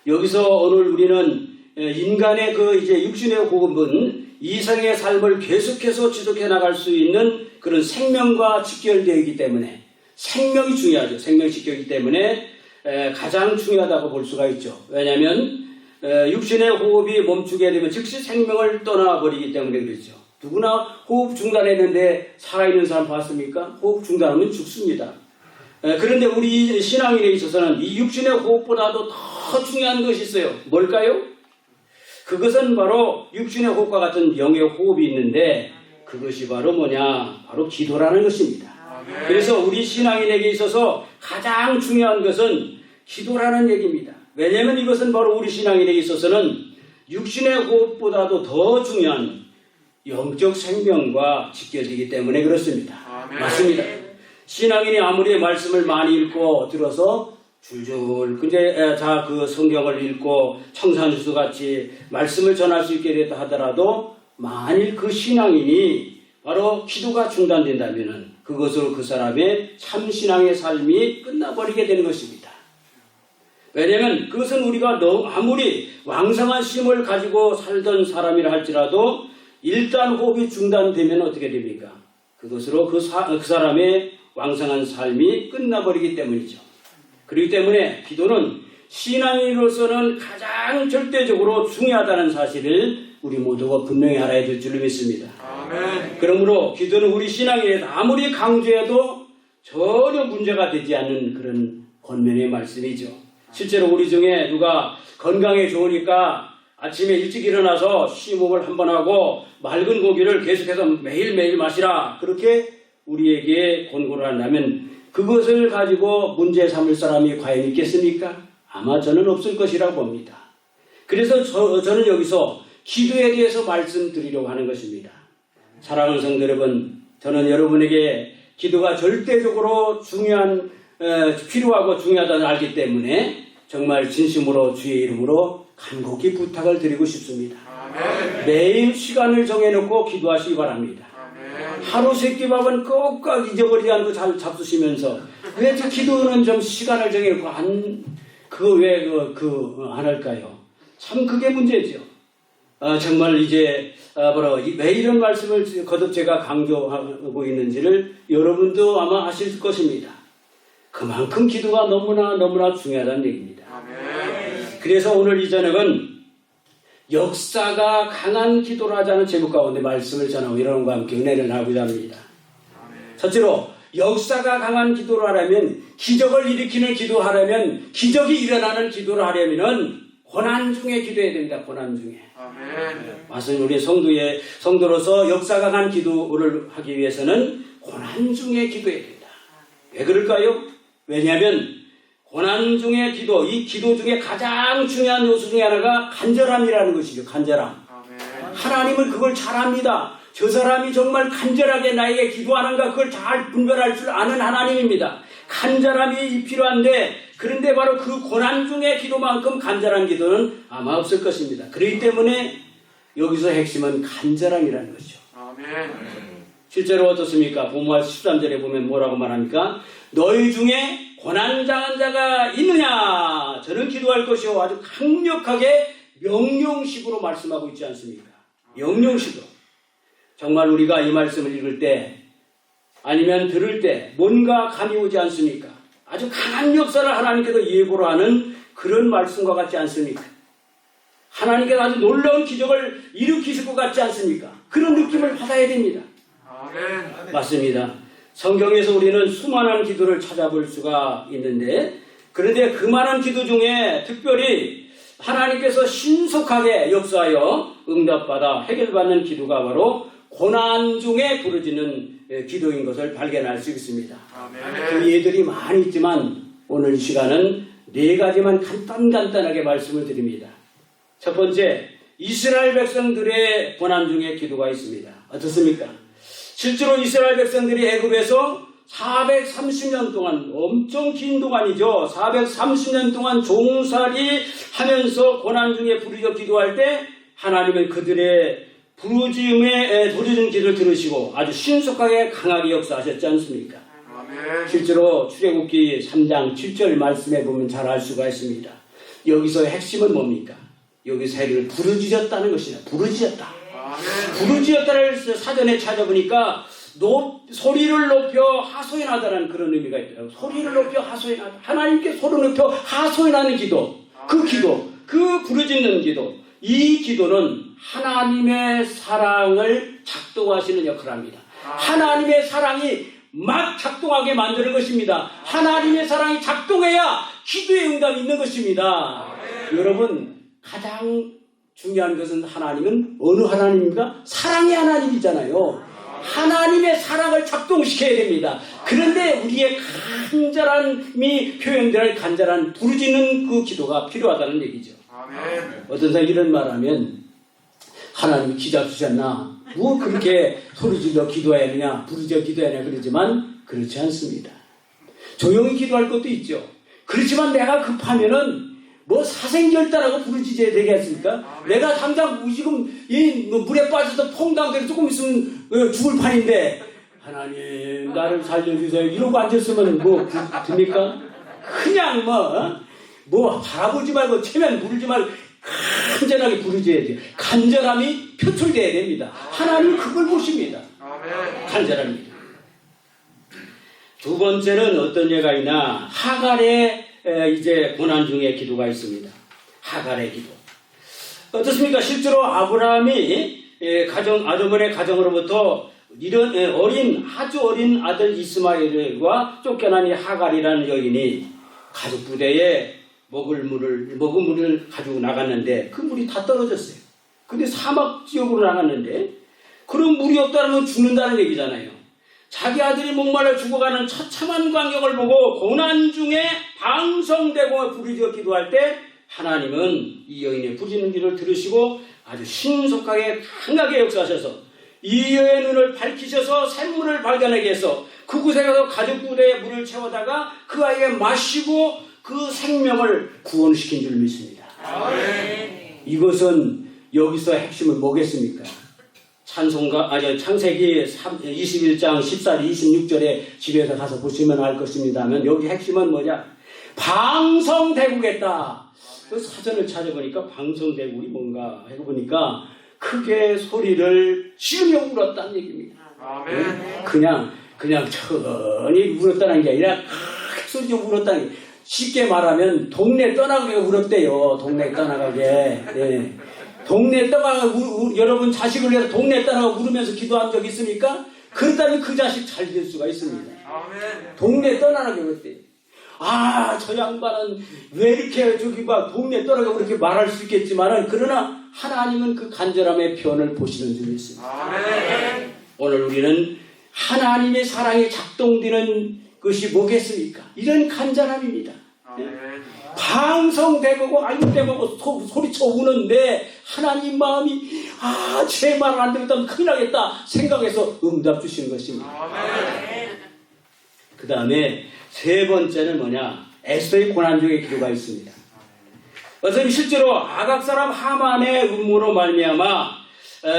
여기서 오늘 우리는 인간의 그 이제 육신의 호흡은 이생의 삶을 계속해서 지속해 나갈 수 있는 그런 생명과 직결되어 있기 때문에 생명이 중요하죠. 생명이 직결이기 때문에 가장 중요하다고 볼 수가 있죠. 왜냐하면 육신의 호흡이 멈추게 되면 즉시 생명을 떠나버리기 때문에 그렇죠. 누구나 호흡 중단했는데 살아있는 사람 봤습니까? 호흡 중단하면 죽습니다. 그런데 우리 신앙인에 있어서는 이 육신의 호흡보다도 더 중요한 것이 있어요. 뭘까요? 그것은 바로 육신의 호흡과 같은 영의 호흡이 있는데 그것이 바로 뭐냐? 바로 기도라는 것입니다. 그래서 우리 신앙인에게 있어서 가장 중요한 것은 기도라는 얘기입니다. 왜냐하면 이것은 바로 우리 신앙인에게 있어서는 육신의 호흡보다도 더 중요한 영적 생명과 직결되기 때문에 그렇습니다. 아멘. 맞습니다. 신앙인이 아무리 말씀을 많이 읽고 들어서 줄줄 근데 다 그 성경을 읽고 청산수 같이 말씀을 전할 수 있게 됐다 하더라도 만일 그 신앙인이 바로 기도가 중단된다면은 그것으로 그 사람의 참신앙의 삶이 끝나버리게 되는 것입니다. 왜냐하면 그것은 우리가 아무리 왕성한 힘을 가지고 살던 사람이라 할지라도 일단 호흡이 중단되면 어떻게 됩니까? 그것으로 그 사람의 왕성한 삶이 끝나버리기 때문이죠. 그렇기 때문에 기도는 신앙인으로서는 가장 절대적으로 중요하다는 사실을 우리 모두가 분명히 알아야 될 줄로 믿습니다. 아멘. 그러므로 기도는 우리 신앙인에서 아무리 강조해도 전혀 문제가 되지 않는 그런 권면의 말씀이죠. 실제로 우리 중에 누가 건강에 좋으니까 아침에 일찍 일어나서 심호흡을 한번 하고 맑은 고기를 계속해서 매일매일 마시라 그렇게 우리에게 권고를 한다면 그것을 가지고 문제 삼을 사람이 과연 있겠습니까? 아마 저는 없을 것이라고 봅니다. 그래서 저는 여기서 기도에 대해서 말씀드리려고 하는 것입니다. 사랑하는 성도 여러분, 저는 여러분에게 기도가 절대적으로 필요하고 중요하다는 알기 때문에 정말 진심으로 주의 이름으로 간곡히 부탁을 드리고 싶습니다. 아멘. 매일 시간을 정해놓고 기도하시기 바랍니다. 아멘. 하루 세끼밥은 꼭꼭 잊어버리지 않고 잘 잡수시면서 왜 저 기도는 좀 시간을 정해놓고 안 할까요? 참 그게 문제죠. 정말 이제 바로 왜 이런 말씀을 거듭 제가 강조하고 있는지를 여러분도 아마 아실 것입니다. 그만큼 기도가 너무나 중요하다는 얘기입니다. 아멘. 그래서 오늘 이 저녁은 역사가 강한 기도를 하자는 제목 가운데 말씀을 전하고 여러분과 함께 은혜를 나누고자 합니다. 첫째로 역사가 강한 기도를 하려면 기적을 일으키는 기도하려면 기적이 일어나는 기도를 하려면은 고난 중에 기도해야 됩니다. 고난 중에. 아멘. 맞습니다. 우리 성도로서 역사가 강한 기도를 하기 위해서는 고난 중에 기도해야 됩니다. 왜 그럴까요? 왜냐하면 고난 중에 기도, 이 기도 중에 가장 중요한 요소 중에 하나가 간절함이라는 것이죠. 간절함. 아멘. 하나님은 그걸 잘 압니다. 저 사람이 정말 간절하게 나에게 기도하는가 그걸 잘 분별할 줄 아는 하나님입니다. 간절함이 필요한데 그런데 바로 그 고난 중의 기도만큼 간절한 기도는 아마 없을 것입니다. 그렇기 때문에 여기서 핵심은 간절함이라는 것이죠. 아멘. 실제로 어떻습니까? 본문 13절에 보면 뭐라고 말합니까? 너희 중에 고난당한 자가 있느냐? 저는 기도할 것이요. 아주 강력하게 명령식으로 말씀하고 있지 않습니까? 명령식으로. 정말 우리가 이 말씀을 읽을 때 아니면 들을 때 뭔가 감이 오지 않습니까? 아주 강한 역사를 하나님께서 예고로 하는 그런 말씀과 같지 않습니까? 하나님께서 아주 놀라운 기적을 일으키실 것 같지 않습니까? 그런 느낌을 받아야 됩니다. 아멘. 맞습니다. 성경에서 우리는 수많은 기도를 찾아볼 수가 있는데 그런데 그 많은 기도 중에 특별히 하나님께서 신속하게 역사하여 응답받아 해결받는 기도가 바로 고난 중에 부르짖는 기도인 것을 발견할 수 있습니다. 아멘. 그 예들이 많이 있지만 오늘 이 시간은 4가지만 간단하게 말씀을 드립니다. 첫 번째, 이스라엘 백성들의 고난 중에 기도가 있습니다. 어떻습니까? 실제로 이스라엘 백성들이 애굽에서 430년 동안 엄청 긴 동안이죠. 430년 동안 종살이 하면서 고난 중에 부르짖어 기도할 때 하나님은 그들의 부르짖은 기도를 들으시고 아주 신속하게 강하게 역사하셨지 않습니까? 아멘. 실제로 출애굽기 3장 7절 말씀에 보면 잘 알 수가 있습니다. 여기서 핵심은 뭡니까? 여기서 해를 부르짖었다는 것이다. 부르짖었다. 아멘. 부르짖었다를 사전에 찾아보니까 소리를 높여 하소연하다는 그런 의미가 있더라고요. 소리를 높여 하소연하다. 하나님께 소리를 높여 하소연하는 기도. 그 기도. 그 부르짖는 기도. 이 기도는 하나님의 사랑을 작동하시는 역할을 합니다. 하나님의 사랑이 막 작동하게 만드는 것입니다. 하나님의 사랑이 작동해야 기도의 응답이 있는 것입니다. 여러분, 가장 중요한 것은 하나님은 어느 하나님입니까? 사랑의 하나님이잖아요. 하나님의 사랑을 작동시켜야 됩니다. 그런데 우리의 간절함이 표현될 간절한 부르짖는 그 기도가 필요하다는 얘기죠. 아멘. 어떤 사람이 이런 말하면 하나님이 기잡수셨나? 뭐 그렇게 소리질러 기도해야 하느냐, 부르짖어 기도해야 하느냐 그러지만 그렇지 않습니다. 조용히 기도할 것도 있죠. 그렇지만 내가 급하면은 뭐 사생결단하고 부르짖어야 되겠습니까? 내가 당장 지금 이 물에 빠져서 퐁당대로 조금 있으면 죽을 판인데 하나님 나를 살려주세요 이러고 앉았으면 뭐 됩니까? 그냥 뭐 바라보지 말고 체면 부르지 말고 간절하게 부르짖어야 돼요. 간절함이 표출돼야 됩니다. 하나님은 그걸 보십니다. 간절합니다. 두 번째는 어떤 예가 있나? 하갈의 이제 고난 중에 기도가 있습니다. 하갈의 기도. 어떻습니까? 실제로 아브라함이 아주머니의 가정으로부터 이런 아주 어린 아들 이스마엘과 쫓겨난 이 하갈이라는 여인이 가족 부대에 먹을 물을 가지고 나갔는데 그 물이 다 떨어졌어요. 근데 사막 지역으로 나갔는데 그런 물이 없다는 건 죽는다는 얘기잖아요. 자기 아들이 목말라 죽어가는 처참한 광경을 보고 고난 중에 방성되고 부르짖어 기도할 때 하나님은 이 여인의 부르짖는 길을 들으시고 아주 신속하게 강하게 역사하셔서 이 여인의 눈을 밝히셔서 샘물을 발견하게 해서 그곳에 가서 가족 부대에 물을 채워다가 그 아이에게 마시고 그 생명을 구원시킨 줄 믿습니다. 이것은 여기서 핵심은 뭐겠습니까? 창세기 21장 14, 26절에 집에서 가서 보시면 알 것입니다만 여기 핵심은 뭐냐? 방성대국했다. 그 사전을 찾아보니까 방성대국이 뭔가 해보니까 크게 소리를 지르며 울었다는 얘기입니다. 그냥 천히 울었다는 게 아니라 크게 소리로 울었다는 게 쉽게 말하면 동네 떠나가게 울었대요. 동네 떠나가게. 예. 동네 떠나가 여러분 자식을 위해서 동네 떠나가 울으면서 기도한 적 있습니까? 그렇다면 그 자식 잘 될 수가 있습니다. 동네 떠나가게 울었대요. 저 양반은 왜 이렇게 동네 떠나가 그렇게 말할 수 있겠지만은 그러나 하나님은 그 간절함의 표현을 보시는 줄 믿습니다. 오늘 우리는 하나님의 사랑이 작동되는 것이 뭐겠습니까? 이런 간절함입니다. 방성되고 알못되고 소리쳐 우는데 하나님 마음이 제 말을 안 듣겠다면 큰일 나겠다 생각해서 응답 주시는 것입니다. 그 다음에 세 번째는 뭐냐? 에스더의 고난 중에 기도가 있습니다. 어차피 실제로 아각 사람 하만의 음모로 말미암아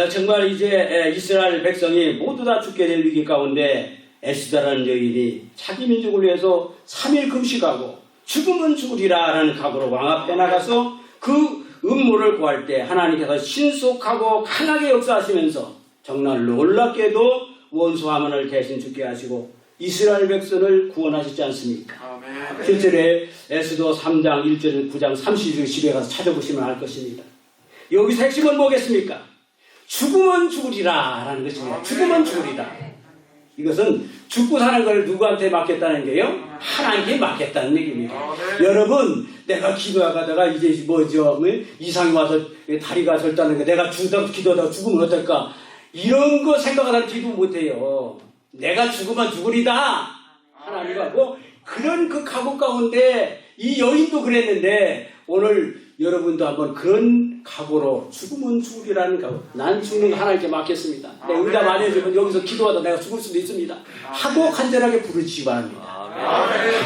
정말 이제 이스라엘 백성이 모두 다 죽게 될 위기 가운데 에스더라는 여인이 자기 민족을 위해서 3일 금식하고 죽으면 죽으리라 라는 각오로 왕 앞에 나가서 그 음모를 구할 때 하나님께서 신속하고 강하게 역사하시면서 정말 놀랍게도 원수 하만을 대신 죽게 하시고 이스라엘 백성을 구원하시지 않습니까? 실제로 에스더 3장 1절 9장 30절 10에 가서 찾아보시면 알 것입니다. 여기서 핵심은 뭐겠습니까? 죽으면 죽으리라 라는 것입니다. 죽으면 죽으리라. 이것은 죽고 사는 걸 누구한테 맡겼다는 게요? 하나님께 맡겼다는 얘기입니다. 여러분, 내가 기도하다가 이제 이상이 와서 다리가 절다는 거 내가 기도하다가 죽으면 어떨까? 이런 거 생각하다 기도 못해요. 내가 죽으면 죽으리다. 하나님하고 그런 그 각오 가운데 이 여인도 그랬는데 오늘 여러분도 한번 그런 각오로 죽으면 죽으리라는 각오. 난 죽는 거 하나님께 맡겼습니다. 내 응답 안 해주면 여기서 기도하다 내가 죽을 수도 있습니다. 하고 간절하게 부르시기 바랍니다.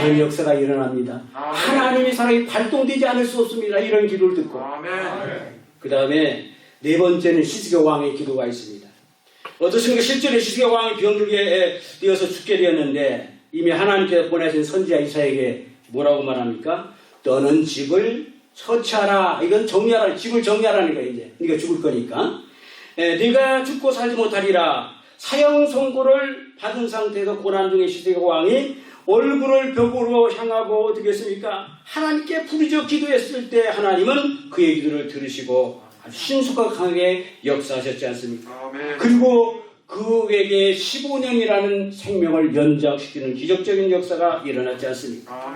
그런 역사가 일어납니다. 하나님의 사랑이 발동되지 않을 수 없습니다. 이런 기도를 듣고. 그 다음에 네 번째는 시스기야 왕의 기도가 있습니다. 어떻습니까? 실제로 시스기야 왕이 병들게 되어서 죽게 되었는데 이미 하나님께서 보내신 선지자 이사야에게 뭐라고 말합니까? 너는 집을 처치하라. 이건 정리하라. 집을 정리하라는 거야 이제. 네가 죽을 거니까. 네가 죽고 살지 못하리라. 사형 선고를 받은 상태에서 고난 중에 시스기야 왕이 얼굴을 벽으로 향하고 어떻게 했습니까? 하나님께 부르짖어 기도했을 때 하나님은 그의 기도를 들으시고 아주 신속하게 역사하셨지 않습니까? 그리고 그에게 15년이라는 생명을 연장시키는 기적적인 역사가 일어났지 않습니까?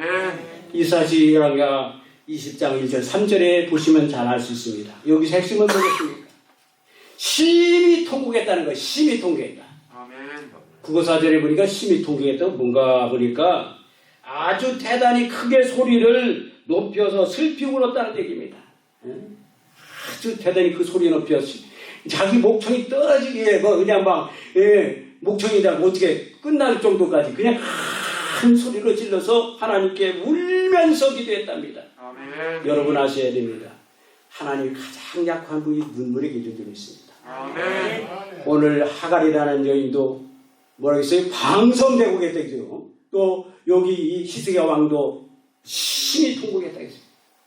이사야가 20장 1절 3절에 보시면 잘 알 수 있습니다. 여기서 핵심은 뭐겠습니까? 심히 통곡했다는 거예요. 심히 통곡했다. 국어 사전에 보니까 심히 통곡했다. 뭔가 보니까 아주 대단히 크게 소리를 높여서 슬피 울었다는 얘기입니다. 아주 대단히 그 소리 높여서 자기 목청이 떨어지기에 뭐 그냥 막 목청이다 어떻게 끝날 정도까지 그냥 큰 소리로 질러서 하나님께 울면서 기도했답니다. 아멘. 여러분 아셔야 됩니다. 하나님이 가장 약한 분이 눈물의 기도 좀 있습니다. 아멘. 오늘 하갈이라는 여인도 뭐라고 했어요? 방성되고 계셨죠. 또 여기 이 히스기야 왕도 심히 통곡했다 했어요.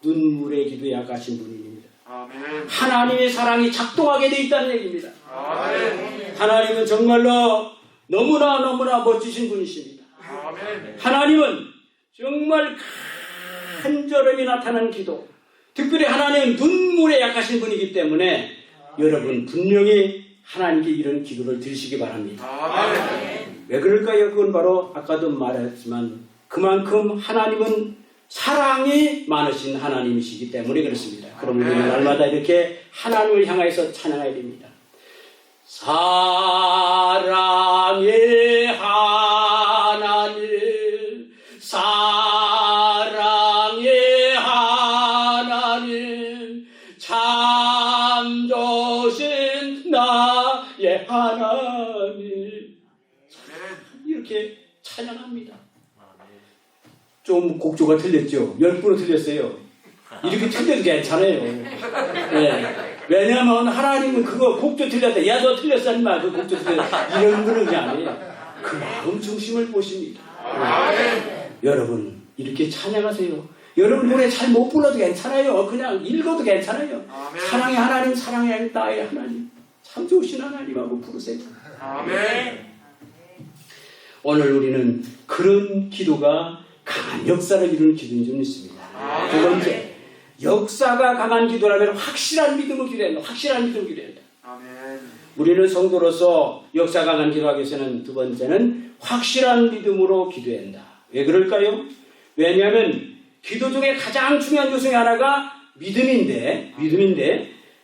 눈물의 기도에 약하신 분입니다. 아멘. 하나님의 사랑이 작동하게 돼 있다는 얘기입니다. 아멘. 하나님은 정말로 너무나 멋지신 분이십니다. 아멘. 하나님은 정말 간절함이 나타나는 기도, 특별히 하나님은 눈물에 약하신 분이기 때문에 여러분 분명히 하나님께 이런 기도를 드리시기 바랍니다. 아멘. 왜 그럴까요? 그건 바로 아까도 말했지만 그만큼 하나님은 사랑이 많으신 하나님이시기 때문에 그렇습니다. 그럼 우리는 날마다 이렇게 하나님을 향해서 찬양해야 됩니다. 사랑의 하나님, 사랑의 하나님, 참 좋으신 나의 하나님, 이렇게 찬양합니다. 좀 곡조가 틀렸죠? 10분은 틀렸어요. 이렇게 틀려도 괜찮아요. 네. 왜냐하면 하나님은 그거 곡조 틀렸다. 야, 너 틀렸어, 인마. 그 곡조 틀렸다. 이런 분은 그냥 아니에요. 그 마음 중심을 보십니다. 여러분, 이렇게 찬양하세요. 여러분 노래 잘 못 불러도 괜찮아요. 그냥 읽어도 괜찮아요. 사랑의 하나님, 사랑의 나의 하나님. 참 좋으신 하나님하고 부르세요. 아멘. 오늘 우리는 그런 기도가 강한 역사를 이루는 기도인 줄 믿습니다. 두 번째, 역사가 강한 기도라면 확실한 믿음을 기도한다. 확실한 믿음을 기도한다. 아멘. 우리는 성도로서 역사가 강한 기도하기 위해서는 두 번째는 확실한 믿음으로 기도해야 한다. 왜 그럴까요? 왜냐하면 기도 중에 가장 중요한 요소 중에 하나가 믿음인데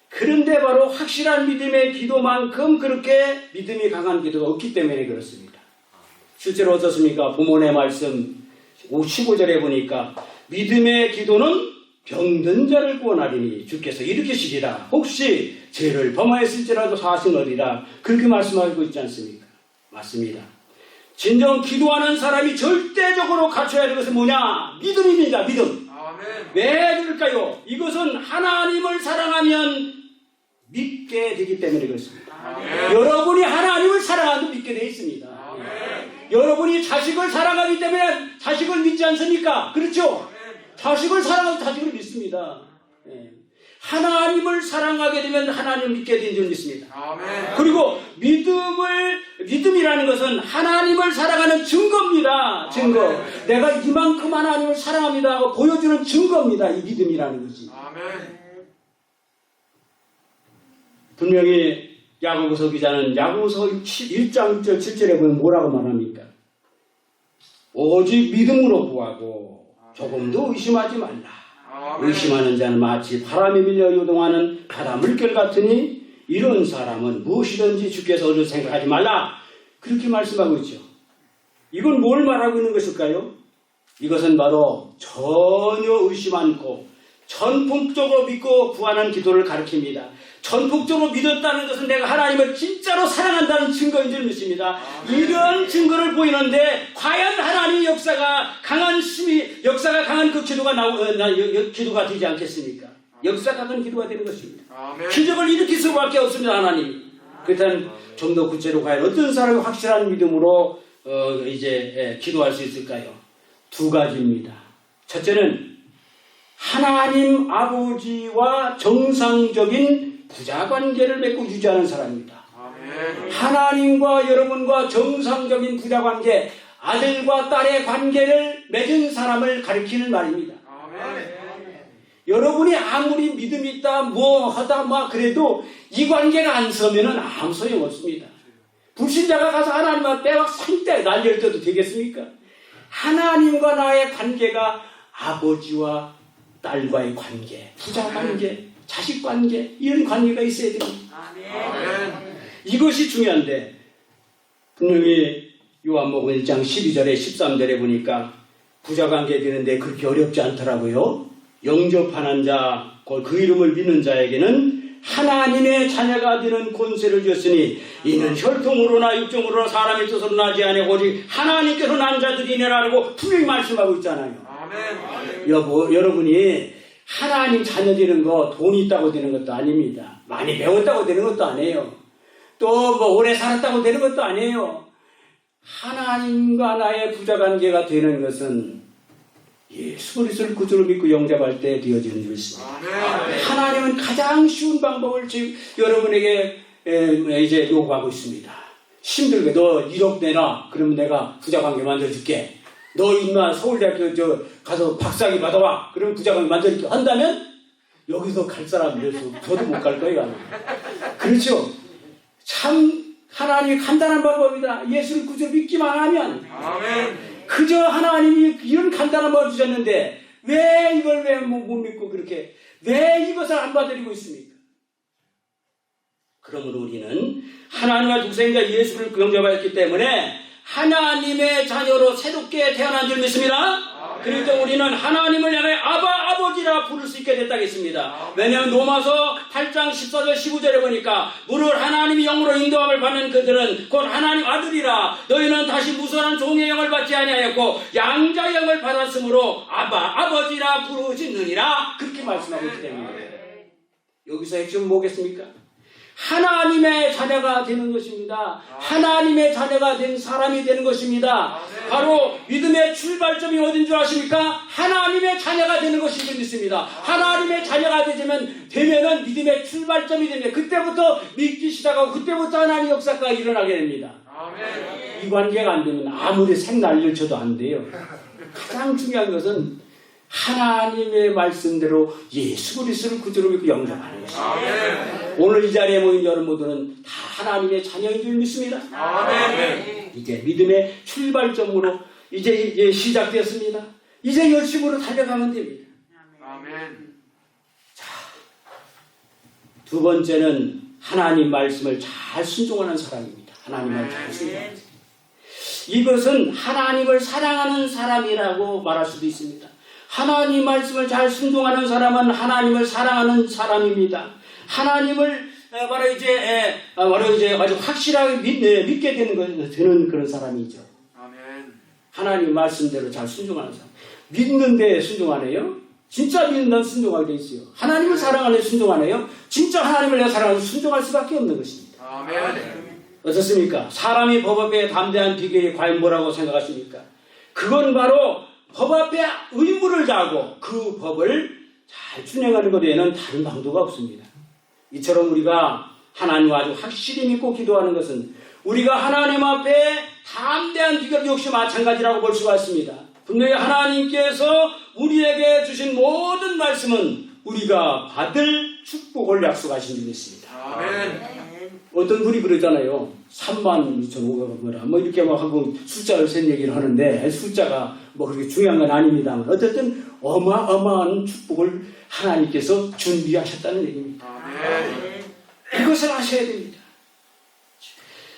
그런데 바로 확실한 믿음의 기도만큼 그렇게 믿음이 강한 기도가 없기 때문에 그렇습니다. 실제로 어떻습니까? 본문의 말씀 15절에 보니까 믿음의 기도는 병든 자를 구원하리니 주께서 일으키시리라. 혹시 죄를 범하였을지라도 사하시느니라. 그렇게 말씀하고 있지 않습니까? 맞습니다. 진정 기도하는 사람이 절대적으로 갖춰야 할 것은 뭐냐? 믿음입니다. 믿음. 아멘. 왜 그럴까요? 이것은 하나님을 사랑하면 믿게 되기 때문에 그렇습니다. 아멘. 여러분이 하나님을 사랑하면 믿게 되어 있습니다. 아멘. 여러분이 자식을 사랑하기 때문에 자식을 믿지 않습니까? 그렇죠? 자식을 사랑하면 자식을 믿습니다. 하나님을 사랑하게 되면 하나님을 믿게 되는 줄 믿습니다. 아멘. 그리고 믿음이라는 것은 하나님을 사랑하는 증거입니다. 증거. 내가 이만큼 하나님을 사랑합니다 하고 보여주는 증거입니다. 이 믿음이라는 것이. 아멘. 분명히 야고보서 기자는 야고보서 1장 1절 7절에 보면 뭐라고 말합니까? 오직 믿음으로 구하고 조금도 의심하지 말라. 의심하는 자는 마치 바람에 밀려 요동하는 바다 물결 같으니 이런 사람은 무엇이든지 주께서 얻을 생각하지 말라. 그렇게 말씀하고 있죠. 이건 뭘 말하고 있는 것일까요? 이것은 바로 전혀 의심 않고 전폭적으로 믿고 구하는 기도를 가리킵니다. 전폭적으로 믿었다는 것은 내가 하나님을 진짜로 사랑한다는 증거인 줄 믿습니다. 이런 증거를 보이는데 과연 하나님의 역사가 강한 그 기도가 기도가 되지 않겠습니까? 역사가 강한 기도가 되는 것입니다. 아멘. 기적을 일으킬 수밖에 없습니다. 하나님이. 그렇다면 좀 더 구체로 과연 어떤 사람이 확실한 믿음으로 기도할 수 있을까요? 두 가지입니다. 첫째는 하나님 아버지와 정상적인 부자관계를 맺고 유지하는 사람입니다. 아멘. 하나님과 여러분과 정상적인 부자관계, 아들과 딸의 관계를 맺은 사람을 가리키는 말입니다. 아멘. 여러분이 아무리 믿음이 있다 그래도 이 관계가 안 서면은 아무 소용 없습니다. 불신자가 가서 하나님한테 막 상대 날릴 때도 되겠습니까? 하나님과 나의 관계가 아버지와 딸과의 관계, 부자 관계, 자식 관계, 이런 관계가 있어야 됩니다. 아멘. 이것이 중요한데 분명히 요한복음 1장 12절에 13절에 보니까 부자 관계 되는데 그렇게 어렵지 않더라고요. 영접하는 자, 그 이름을 믿는 자에게는 하나님의 자녀가 되는 권세를 주었으니 이는 혈통으로나 육정으로나 사람의 뜻으로 나지 아니하고 오직 하나님께서 난 자들이니라고 분명히 말씀하고 있잖아요. 여러분이 하나님 자녀 되는 거 돈이 있다고 되는 것도 아닙니다. 많이 배웠다고 되는 것도 아니에요. 또 뭐 오래 살았다고 되는 것도 아니에요. 하나님과 나의 부자관계가 되는 것은 예수 그리스도를 구주로 믿고 영접할 때 되어지는 것입니다. 하나님은 가장 쉬운 방법을 지금 여러분에게 이제 요구하고 있습니다. 힘들게 너 1억 내놔. 그러면 내가 부자관계 만들어줄게. 너 인마 서울대학교 가서 박사학위 받아와. 그러면 부자관계 만들어줄게. 한다면 여기서 갈 사람 저도 못 갈 거예요. 그렇죠? 참 하나님이 간단한 방법이다. 예수를 구주로 믿기만 하면 그저 하나님이 이런 간단한 법을 주셨는데 왜 이걸 왜 못 믿고 그렇게 왜 이것을 안 받아들이고 있습니까? 그러므로 우리는 하나님과 독생자 예수를 영접하였기 때문에 하나님의 자녀로 새롭게 태어난 줄 믿습니다. 그러니까 우리는 하나님을 향해 아버지라 부를 수 있게 됐다겠습니다. 왜냐하면 로마서 8장 14절 15절에 보니까 무릇 하나님이 영으로 인도함을 받는 그들은 곧 하나님 아들이라 너희는 다시 무선한 종의 영을 받지 아니하였고 양자의 영을 받았으므로 아버지라 부르짖느니라 그렇게 말씀하고 있기 때문에 여기서 핵심은 뭐겠습니까? 하나님의 자녀가 되는 것입니다. 하나님의 자녀가 된 사람이 되는 것입니다. 바로 믿음의 출발점이 어딘 줄 아십니까? 하나님의 자녀가 되는 것인 줄 믿습니다. 하나님의 자녀가 되면은 믿음의 출발점이 됩니다. 그때부터 믿기 시작하고 그때부터 하나님 역사가 일어나게 됩니다. 이 관계가 안 되면 아무리 색 난리를 쳐도 안 돼요. 가장 중요한 것은 하나님의 말씀대로 예수 그리스도를 구주로 믿고 영접하는 것입니다. 오늘 이 자리에 모인 여러분들은 다 하나님의 자녀인 줄 믿습니다. 이제 믿음의 출발점으로 이제 시작되었습니다. 이제 열심으로 달려가면 됩니다. 자, 두 번째는 하나님 말씀을 잘 순종하는 사람입니다. 하나님 말씀을 잘 순종하는 사람. 이것은 하나님을 사랑하는 사람이라고 말할 수도 있습니다. 하나님 말씀을 잘 순종하는 사람은 하나님을 사랑하는 사람입니다. 하나님을 바로 이제 아주 확실하게 믿게 되는 그런 사람이죠. 하나님 말씀대로 잘 순종하는 사람. 믿는데 순종하네요. 진짜 믿는다면 순종하게 돼 있어요. 하나님을 사랑하는 순종하네요. 진짜 하나님을 내가 사랑하는 순종할 수밖에 없는 것입니다. 어떻습니까? 사람이 법 앞에 담대한 비결이 과연 뭐라고 생각하십니까? 그건 바로 법 앞에 의무를 다하고 그 법을 잘 준행하는 것 외에는 다른 방도가 없습니다. 이처럼 우리가 하나님을 아주 확실히 믿고 기도하는 것은 우리가 하나님 앞에 담대한 비결 역시 마찬가지라고 볼 수가 있습니다. 분명히 하나님께서 우리에게 주신 모든 말씀은 우리가 받을 축복을 약속하신 줄 믿습니다. 어떤 분이 그러잖아요. 32,500원 뭐 이렇게 막 하고 숫자를 센 얘기를 하는데 숫자가 뭐 그렇게 중요한 건 아닙니다. 어쨌든 어마어마한 축복을 하나님께서 준비하셨다는 얘기입니다. 그것을 아셔야 됩니다.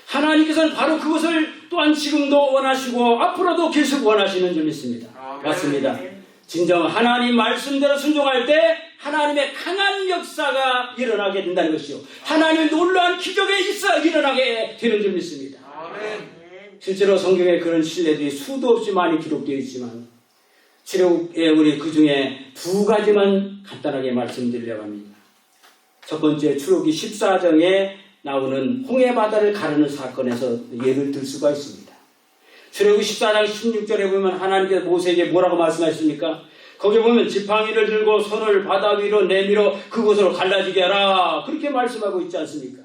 하나님께서는 바로 그것을 또한 지금도 원하시고 앞으로도 계속 원하시는 줄 믿습니다. 맞습니다. 진정 하나님 말씀대로 순종할 때 하나님의 강한 역사가 일어나게 된다는 것이요. 하나님의 놀라운 기적에 있어 일어나게 되는 줄 믿습니다. 실제로 성경에 그런 신뢰들이 수도 없이 많이 기록되어 있지만 출애굽에 우리 그 중에 두 가지만 간단하게 말씀드리려고 합니다. 첫 번째 출애굽기 14장에 나오는 홍해바다를 가르는 사건에서 예를 들 수가 있습니다. 출애굽기 14장 16절에 보면 하나님께서 모세에게 뭐라고 말씀하십니까? 거기 보면 지팡이를 들고 손을 바다 위로 내밀어 그곳으로 갈라지게 하라 그렇게 말씀하고 있지 않습니까?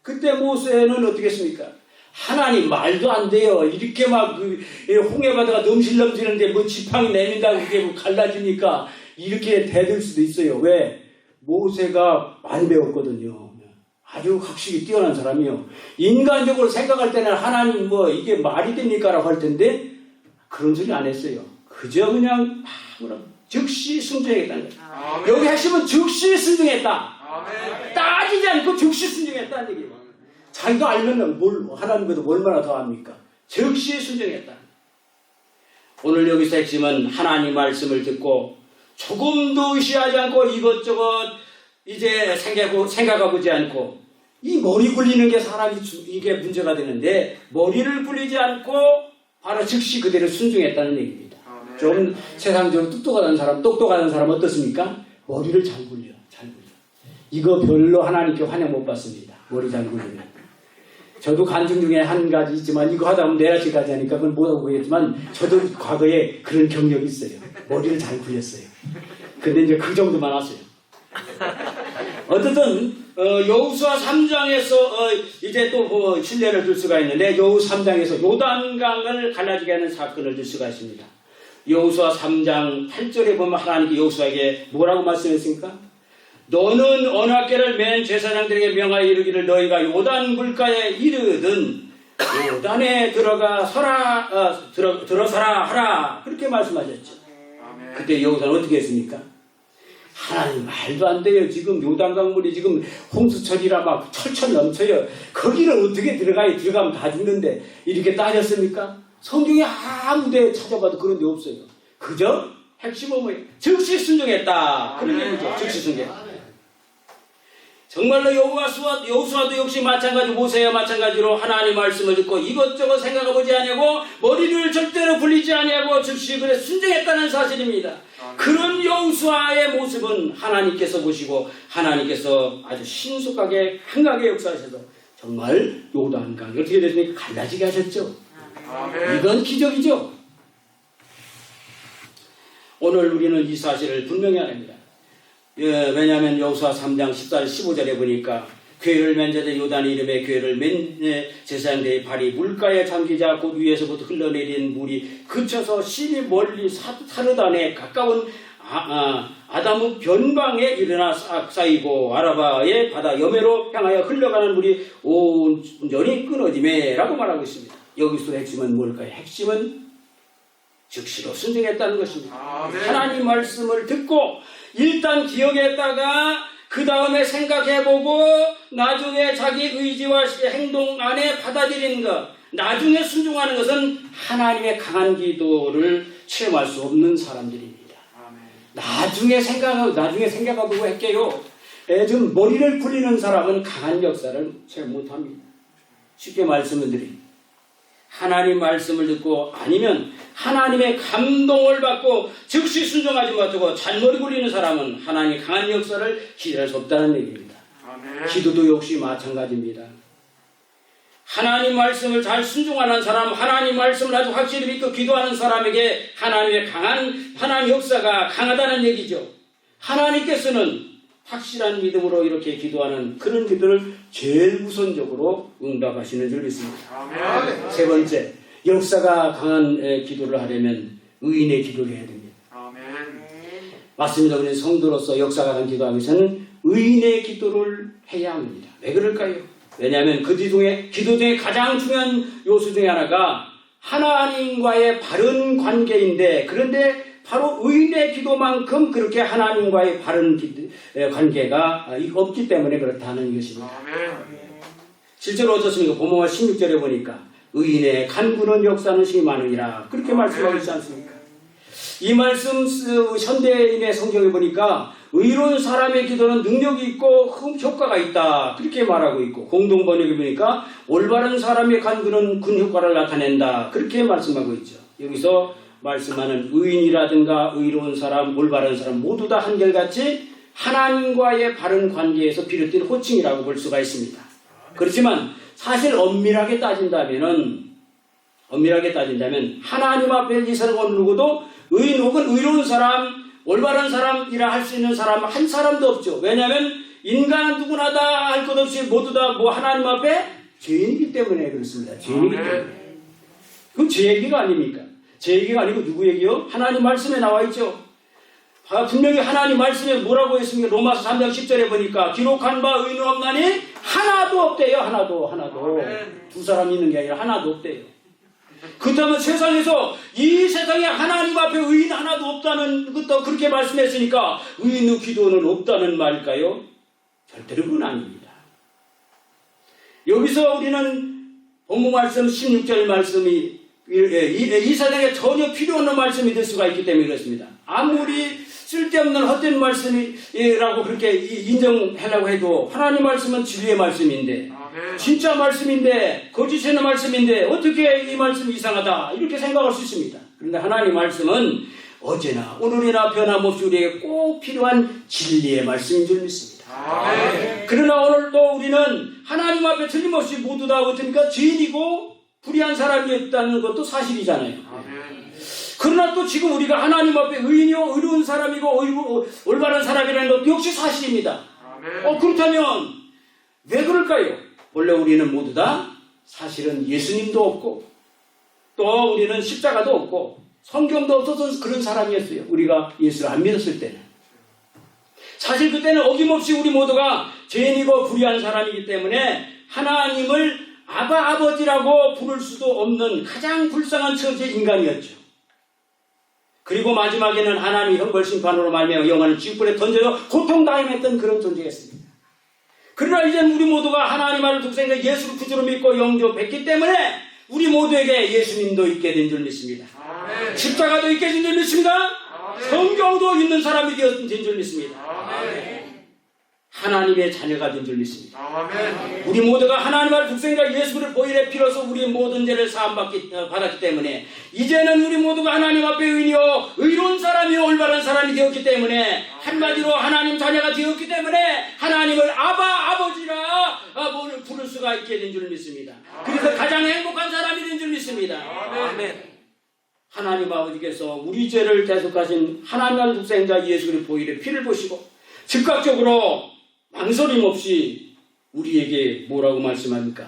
그때 모세는 어떻게 했습니까? 하나님 말도 안 돼요. 이렇게 막 홍해바다가 넘실넘실한데 뭐 지팡이 내민다고 그게 뭐 갈라지니까 이렇게 대들 수도 있어요. 왜? 모세가 많이 배웠거든요. 아주 학식이 뛰어난 사람이요. 인간적으로 생각할 때는 하나님 뭐 이게 말이 됩니까? 라고 할 텐데 그런 소리 안 했어요. 그저 그냥 즉시 순종했다는 거예요. 여기 핵심은 즉시 순종했다. 따지지 않고 즉시 순종했다는 얘기예요. 자기가 알면 하나님보다 얼마나 더 합니까? 즉시 순종했다. 오늘 여기서 핵심은 하나님 말씀을 듣고 조금도 의시하지 않고 이것저것 이제 생각해보지 않고 이 머리 굴리는 게 사람이 이게 문제가 되는데 머리를 굴리지 않고 바로 즉시 그대로 순종했다는 얘기입니다. 좀 세상적으로 똑똑한 사람 어떻습니까? 머리를 잘 굴려. 이거 별로 하나님께 환영 못 받습니다. 머리 잘 굴리면. 저도 간증 중에 한 가지 있지만 이거 하다 보면 내라치까지 하니까 그건 못하고 그랬지만 저도 과거에 그런 경력이 있어요. 머리를 잘 굴렸어요. 근데 이제 그 정도만 왔어요. 어쨌든 여호수아 3장에서 이제 또 신뢰를 들 수가 있는데 여호수아 3장에서 요단강을 갈라지게 하는 사건을 들 수가 있습니다. 여호수아 3장 8절에 보면 하나님께 여호수아에게 뭐라고 말씀했습니까? 너는 언약궤를 맨 제사장들에게 명하여 이르기를 너희가 요단 물가에 이르든 요단에 들어서라 하라 그렇게 말씀하셨죠. 그때 여호수아는 어떻게 했습니까? 하나님 말도 안 돼요. 지금 요단강물이 지금 홍수철이라 막 철철 넘쳐요. 거기를 어떻게 들어가면 다 죽는데 이렇게 따졌습니까? 성경에 아무 데 찾아봐도 그런 데 없어요. 그저 핵심은 뭐예요? 즉시 순종했다. 그런 얘기죠. 즉시 순종. 정말로 여호수아도 역시 마찬가지 모세와 마찬가지로 하나님 말씀을 듣고 이것저것 생각해보지 아니하고 머리를 절대로 굴리지 아니하고 즉시 그래 순종했다는 사실입니다. 그런 여호수아의 모습은 하나님께서 보시고 하나님께서 아주 신속하게 한가하게 역사하셔서 정말 요단강이 어떻게 됐습니까? 갈라지게 하셨죠. 이건 기적이죠. 오늘 우리는 이 사실을 분명히 합니다. 왜냐하면 여호수아 3장 14절 15절에 보니까 궤를 맨 자들 요단 이름의 궤를 맨 제사장들의 발이 물가에 잠기자 곧 위에서부터 흘러내린 물이 그쳐서 심히 멀리 사르단에 가까운 아다무 변방에 일어나 쌓이고 아라바의 바다 여매로 향하여 흘러가는 물이 온전히 끊어지매라고 말하고 있습니다. 여기서 핵심은 뭘까요? 핵심은 즉시로 순종했다는 것입니다. 하나님 말씀을 듣고 일단 기억했다가 그 다음에 생각해보고 나중에 자기 의지와 행동 안에 받아들이는 것, 나중에 순종하는 것은 하나님의 강한 기도를 체험할 수 없는 사람들입니다. 나중에 생각해보고 할게요. 좀 머리를 굴리는 사람은 강한 역사를 체험 못합니다. 쉽게 말씀을 드립니다. 하나님 말씀을 듣고 아니면 하나님의 감동을 받고 즉시 순종하지 못하고 잔머리 굴리는 사람은 하나님의 강한 역사를 기대할 수 없다는 얘기입니다. 기도도 역시 마찬가지입니다. 하나님 말씀을 잘 순종하는 사람, 하나님 말씀을 아주 확실히 믿고 기도하는 사람에게 하나님의 강한 하나님 역사가 강하다는 얘기죠. 하나님께서는 확실한 믿음으로 이렇게 기도하는 그런 기도를 제일 우선적으로 응답하시는 줄 믿습니다. 세 번째, 역사가 강한 기도를 하려면 의인의 기도를 해야 됩니다. 맞습니다. 우리 성도로서 역사가 강한 기도하기 위해서는 의인의 기도를 해야 합니다. 왜 그럴까요? 왜냐하면 기도 중에 가장 중요한 요소 중에 하나가 하나님과의 바른 관계인데 그런데 바로 의인의 기도만큼 그렇게 하나님과의 바른 관계가 없기 때문에 그렇다는 것입니다. 실제로 어떻습니까? 본문과 16절에 보니까 의인의 간구는 역사는 심히 많으니라 그렇게 말씀하고 있지 않습니까? 이 말씀 현대인의 성경에 보니까 의로운 사람의 기도는 능력이 있고 효과가 있다 그렇게 말하고 있고 공동번역에 보니까 올바른 사람의 간구는 큰 효과를 나타낸다 그렇게 말씀하고 있죠. 여기서 말씀하는 의인이라든가 의로운 사람, 올바른 사람 모두 다 한결같이 하나님과의 바른 관계에서 비롯된 호칭이라고 볼 수가 있습니다. 그렇지만 사실 엄밀하게 따진다면 하나님 앞에 이 사람을 누구도 의인 혹은 의로운 사람, 올바른 사람이라 할 수 있는 사람 한 사람도 없죠. 왜냐하면 인간은 누구나 다 할 것 없이 모두 다 하나님 앞에 죄인이기 때문에 그렇습니다. 죄인이기 때문에. 그건 제 얘기가 아닙니까? 제 얘기가 아니고 누구 얘기요? 하나님 말씀에 나와 있죠. 분명히 하나님 말씀에 뭐라고 했습니까? 로마서 3장 10절에 보니까 기록한 바 의인 없나니 하나도 없대요. 하나도. 두 사람 있는 게 아니라 하나도 없대요. 그렇다면 이 세상에 하나님 앞에 의인 하나도 없다는 것도 그렇게 말씀했으니까 의인의 기도는 없다는 말일까요? 절대로 그건 아닙니다. 여기서 우리는 본문 말씀 16절 말씀이 이 세상에 전혀 필요 없는 말씀이 될 수가 있기 때문에 그렇습니다. 아무리 쓸데없는 헛된 말씀이라고 그렇게 인정하려고 해도 하나님 말씀은 진리의 말씀인데 진짜 말씀인데 거짓의 말씀인데 어떻게 이 말씀이 이상하다 이렇게 생각할 수 있습니다. 그런데 하나님 말씀은 어제나 오늘이나 변함없이 우리에게 꼭 필요한 진리의 말씀인 줄 믿습니다. 그러나 오늘도 우리는 하나님 앞에 틀림없이 모두 다 어떻습니까? 죄인이고 불의한 사람이었다는 것도 사실이잖아요. 그러나 또 지금 우리가 하나님 앞에 의인이요 의로운 사람이고 올바른 사람이라는 것도 역시 사실입니다. 그렇다면 왜 그럴까요? 원래 우리는 모두 다 사실은 예수님도 없고 또 우리는 십자가도 없고 성경도 없어서 그런 사람이었어요. 우리가 예수를 안 믿었을 때는. 사실 그때는 어김없이 우리 모두가 죄인이고 불의한 사람이기 때문에 하나님을 아버지라고 부를 수도 없는 가장 불쌍한 처지의 인간이었죠. 그리고 마지막에는 하나님이 형벌심판으로 말미암아 영원한 지옥불에 던져서 고통당했던 그런 존재였습니다. 그러나 이제는 우리 모두가 하나님 아를 독생자 예수를 구주로 믿고 영접했기 때문에 우리 모두에게 예수님도 있게 된 줄 믿습니다. 십자가도 있게 된 줄 믿습니다. 성경도 있는 사람이 되었던 줄 믿습니다. 하나님의 자녀가 된 줄 믿습니다. 우리 모두가 하나님 아를 독생자 예수를 보혈에 피로써 우리의 모든 죄를 받았기 때문에 이제는 우리 모두가 하나님 앞에 의인이요 의로운 사람이요 올바른 사람이 되었기 때문에 한마디로 하나님 자녀가 되었기 때문에 하나님을 아버지라 부를 수가 있게 된 줄 믿습니다. 그래서 가장 행복한 사람이 된 줄 믿습니다. 하나님 아버지께서 우리 죄를 대속하신 하나님 아를 독생자 예수의 보혈에 피를 보시고 즉각적으로 망설임 없이 우리에게 뭐라고 말씀합니까?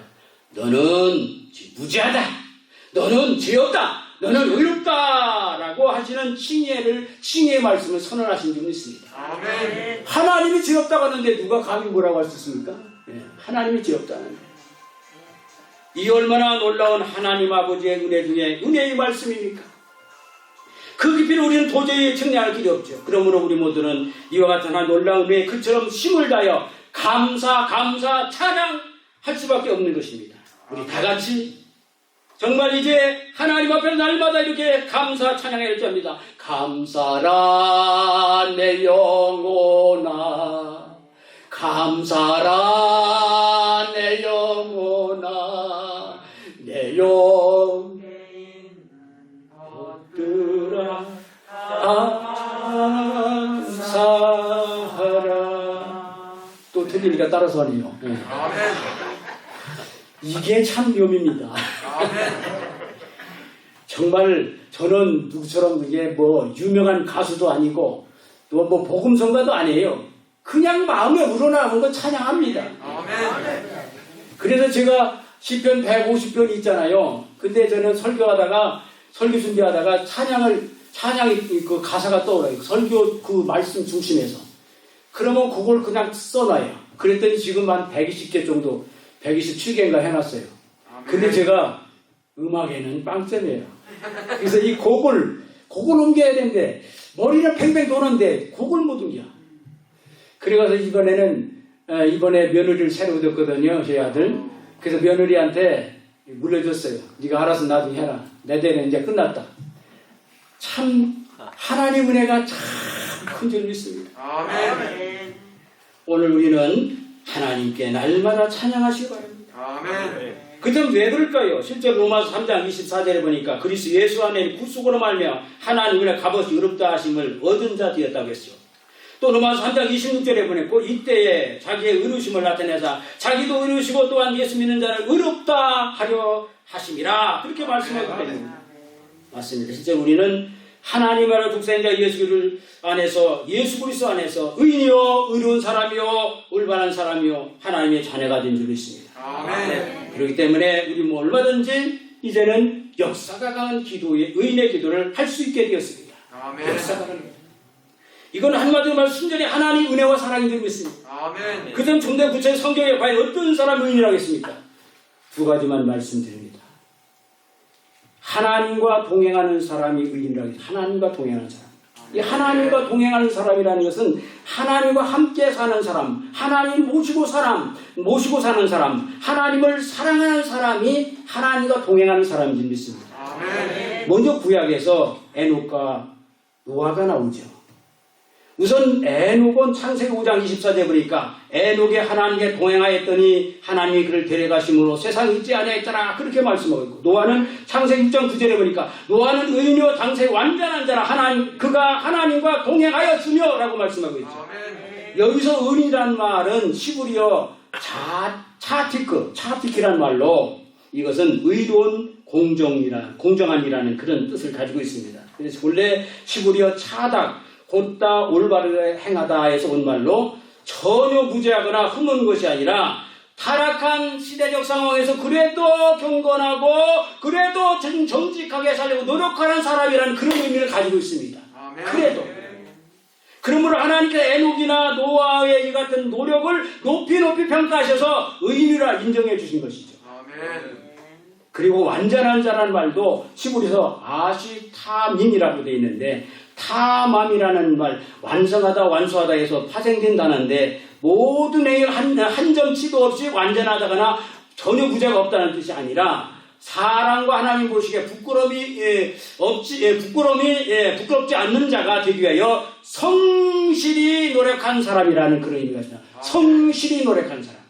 너는 무죄하다. 너는 죄 없다. 너는 의롭다. 라고 하시는 칭의의 말씀을 선언하신 줄 믿습니다. 하나님이 죄 없다고 하는데 누가 감히 뭐라고 할 수 있습니까? 하나님이 죄 없다는데. 이 얼마나 놀라운 하나님 아버지의 은혜 중에 은혜의 말씀입니까? 그 깊이를 우리는 도저히 정리할 길이 없죠. 그러므로 우리 모두는 이와 같은 한 놀라운 은혜에 그처럼 힘을 다하여 감사 찬양할 수밖에 없는 것입니다. 우리 다 같이 정말 이제 하나님 앞에 날마다 이렇게 감사 찬양해야 할 합니다. 감사라 내 영혼아 감사라 내 영혼아 내 영혼아 감사하라. 또 틀리니까 따라서 하네요. 이게 참 묘미입니다. 정말 저는 누구처럼 이게 뭐 유명한 가수도 아니고 또 뭐 복음성가도 아니에요. 그냥 마음에 우러나오는 거 찬양합니다. 그래서 제가 시편 150편이 있잖아요. 근데 저는 설교 준비하다가 찬양이 그 가사가 떠올라요. 설교 그 말씀 중심에서. 그러면 그걸 그냥 써놔요. 그랬더니 지금 한 120개 정도, 127개인가 해놨어요. 근데 제가 음악에는 빵점이에요. 그래서 이 곡을 옮겨야 되는데, 머리는 팽팽 도는데, 곡을 못 옮겨. 그래서 이번에 며느리를 새로 얻었거든요, 저희 아들. 그래서 며느리한테 물려줬어요. 네가 알아서 나중에 해라. 내 대는 이제 끝났다. 참 하나님 은혜가 참 큰 줄 믿습니다. 아멘. 오늘 우리는 하나님께 날마다 찬양하시기 바랍니다. 그럼 왜 그럴까요? 실제 로마서 3장 24절에 보니까 그리스도 예수 안에 구속으로 말미암아 하나님 은혜 값없이 의롭다 하심을 얻은 자 되었다고 했죠. 또 로마서 3장 26절에 보냈고 이때에 자기의 의로우심을 나타내사 자기도 의로우시고 또한 예수 믿는 자를 의롭다 하려 하심이라 그렇게 말씀하고 있습니다. 맞습니다. 실제 우리는 하나님 안에 독생자 예수 안에서 예수 그리스도 안에서 의인이요 의로운 사람이요 올바른 사람이요 하나님의 자녀가 된 줄 믿습니다. 아멘. 그렇기 때문에 우리 뭐 얼마든지 이제는 역사가 강한 기도의 의인의 기도를 할 수 있게 되었습니다. 아멘. 역사가 강한 이건 한마디로 말해 순전히 하나님 은혜와 사랑이 되고 있습니다. 아멘. 그 점 중대 구체 성경에 과연 어떤 사람이 의인이라고 했습니까? 두 가지만 말씀드립니다. 하나님과 동행하는 사람이 의인이라고 했습니다. 하나님과 동행하는 사람. 이 하나님과 동행하는 사람이라는 것은 하나님과 함께 사는 사람, 하나님 모시고 사는 사람, 하나님을 사랑하는 사람이 하나님과 동행하는 사람인 줄 믿습니다. 아멘. 먼저 구약에서 에녹과 노아가 나오죠. 우선 에녹은 창세기 5장 24절에 보니까 에녹이 하나님께 동행하였더니 하나님이 그를 데려가심으로 세상에 있지 아니하였더라 그렇게 말씀하고 있고, 노아는 창세기 6장 9절에 보니까 노아는 의인이요 당세히 완전한 자라 그가 하나님과 동행하였으며 라고 말씀하고 있죠. 여기서 의인이란 말은 시브리어 차티키란 말로 이것은 의로운 공정함이라는 그런 뜻을 가지고 있습니다. 그래서 본래 시브리어 차닥 곧다 올바르게 행하다에서 온 말로 전혀 무죄하거나 흠은 것이 아니라 타락한 시대적 상황에서 그래도 경건하고 그래도 정직하게 살려고 노력하는 사람이라는 그런 의미를 가지고 있습니다. 그래도 그러므로 하나님께서 에녹이나 노아의 이 같은 노력을 높이 평가하셔서 의인이라 인정해 주신 것이죠. 그리고 완전한 자라는 말도 시브리서 아시타민이라고 되어 있는데, 타맘이라는 말, 완성하다 완수하다 해서 파생된 단어인데, 모든 행위를 한 점치도 없이 완전하다거나 전혀 부재가 없다는 뜻이 아니라 사랑과 하나님 보시기에 부끄럽지 않는 자가 되기 위하여 성실히 노력한 사람이라는 그런 의미가 있습니다. 성실히 노력한 사람.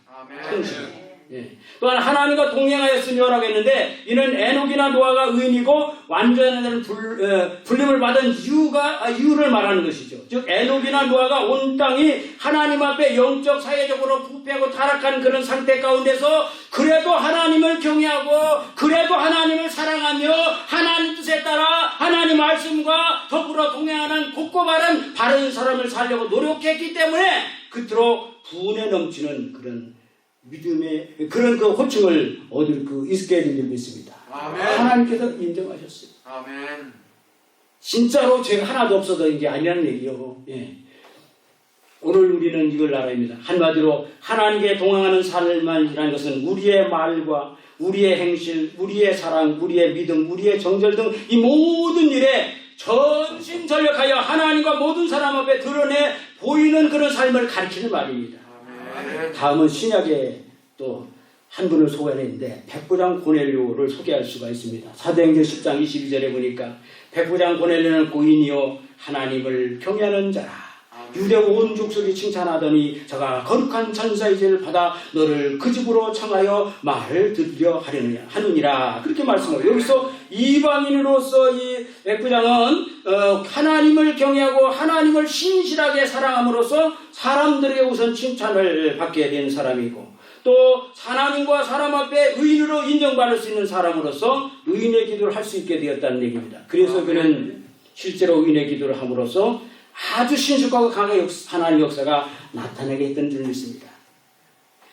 성실히. 또한 하나님과 동행하였으며라고 했는데, 이는 에녹이나 노아가 의인이고 완전한 불림을 받은 이유를 말하는 것이죠. 즉 에녹이나 노아가 온 땅이 하나님 앞에 영적 사회적으로 부패하고 타락한 그런 상태 가운데서 그래도 하나님을 경외하고 그래도 하나님을 사랑하며 하나님 뜻에 따라 하나님 말씀과 더불어 동행하는 곱고 바른 사람을 살려고 노력했기 때문에 그토록 분에 넘치는 그런 믿음의 그런 그 호칭을 얻을 있게 된 적이 있습니다. 하나님께서 인정하셨어요. 진짜로 죄가 하나도 없어도 이게 아니라는 얘기요. 오늘 우리는 이걸 알아야 합니다. 한마디로 하나님께 동행하는 삶이라는 것은 우리의 말과 우리의 행실, 우리의 사랑, 우리의 믿음, 우리의 정절 등 이 모든 일에 전심전력하여 하나님과 모든 사람 앞에 드러내 보이는 그런 삶을 가리키는 말입니다. 다음은 신약에 또 한 분을 소개했는데 백부장 고넬료를 소개할 수가 있습니다. 사도행전 10장 22절에 보니까 백부장 고넬료는 고인이요 하나님을 경외하는 자라. 유대 온 족속이 칭찬하더니 저가 거룩한 천사의 죄를 받아 너를 그 집으로 청하여 말을 듣려 하느니라. 그렇게 말씀하고, 여기서 이방인으로서 이 백부장은 하나님을 경외하고 하나님을 신실하게 사랑함으로써 사람들에게 우선 칭찬을 받게 된 사람이고, 또 하나님과 사람 앞에 의인으로 인정받을 수 있는 사람으로서 의인의 기도를 할 수 있게 되었다는 얘기입니다. 그래서 그는 실제로 의인의 기도를 함으로써 아주 신속하고 강한 하나님의 역사가 나타나게 했던 줄 믿습니다.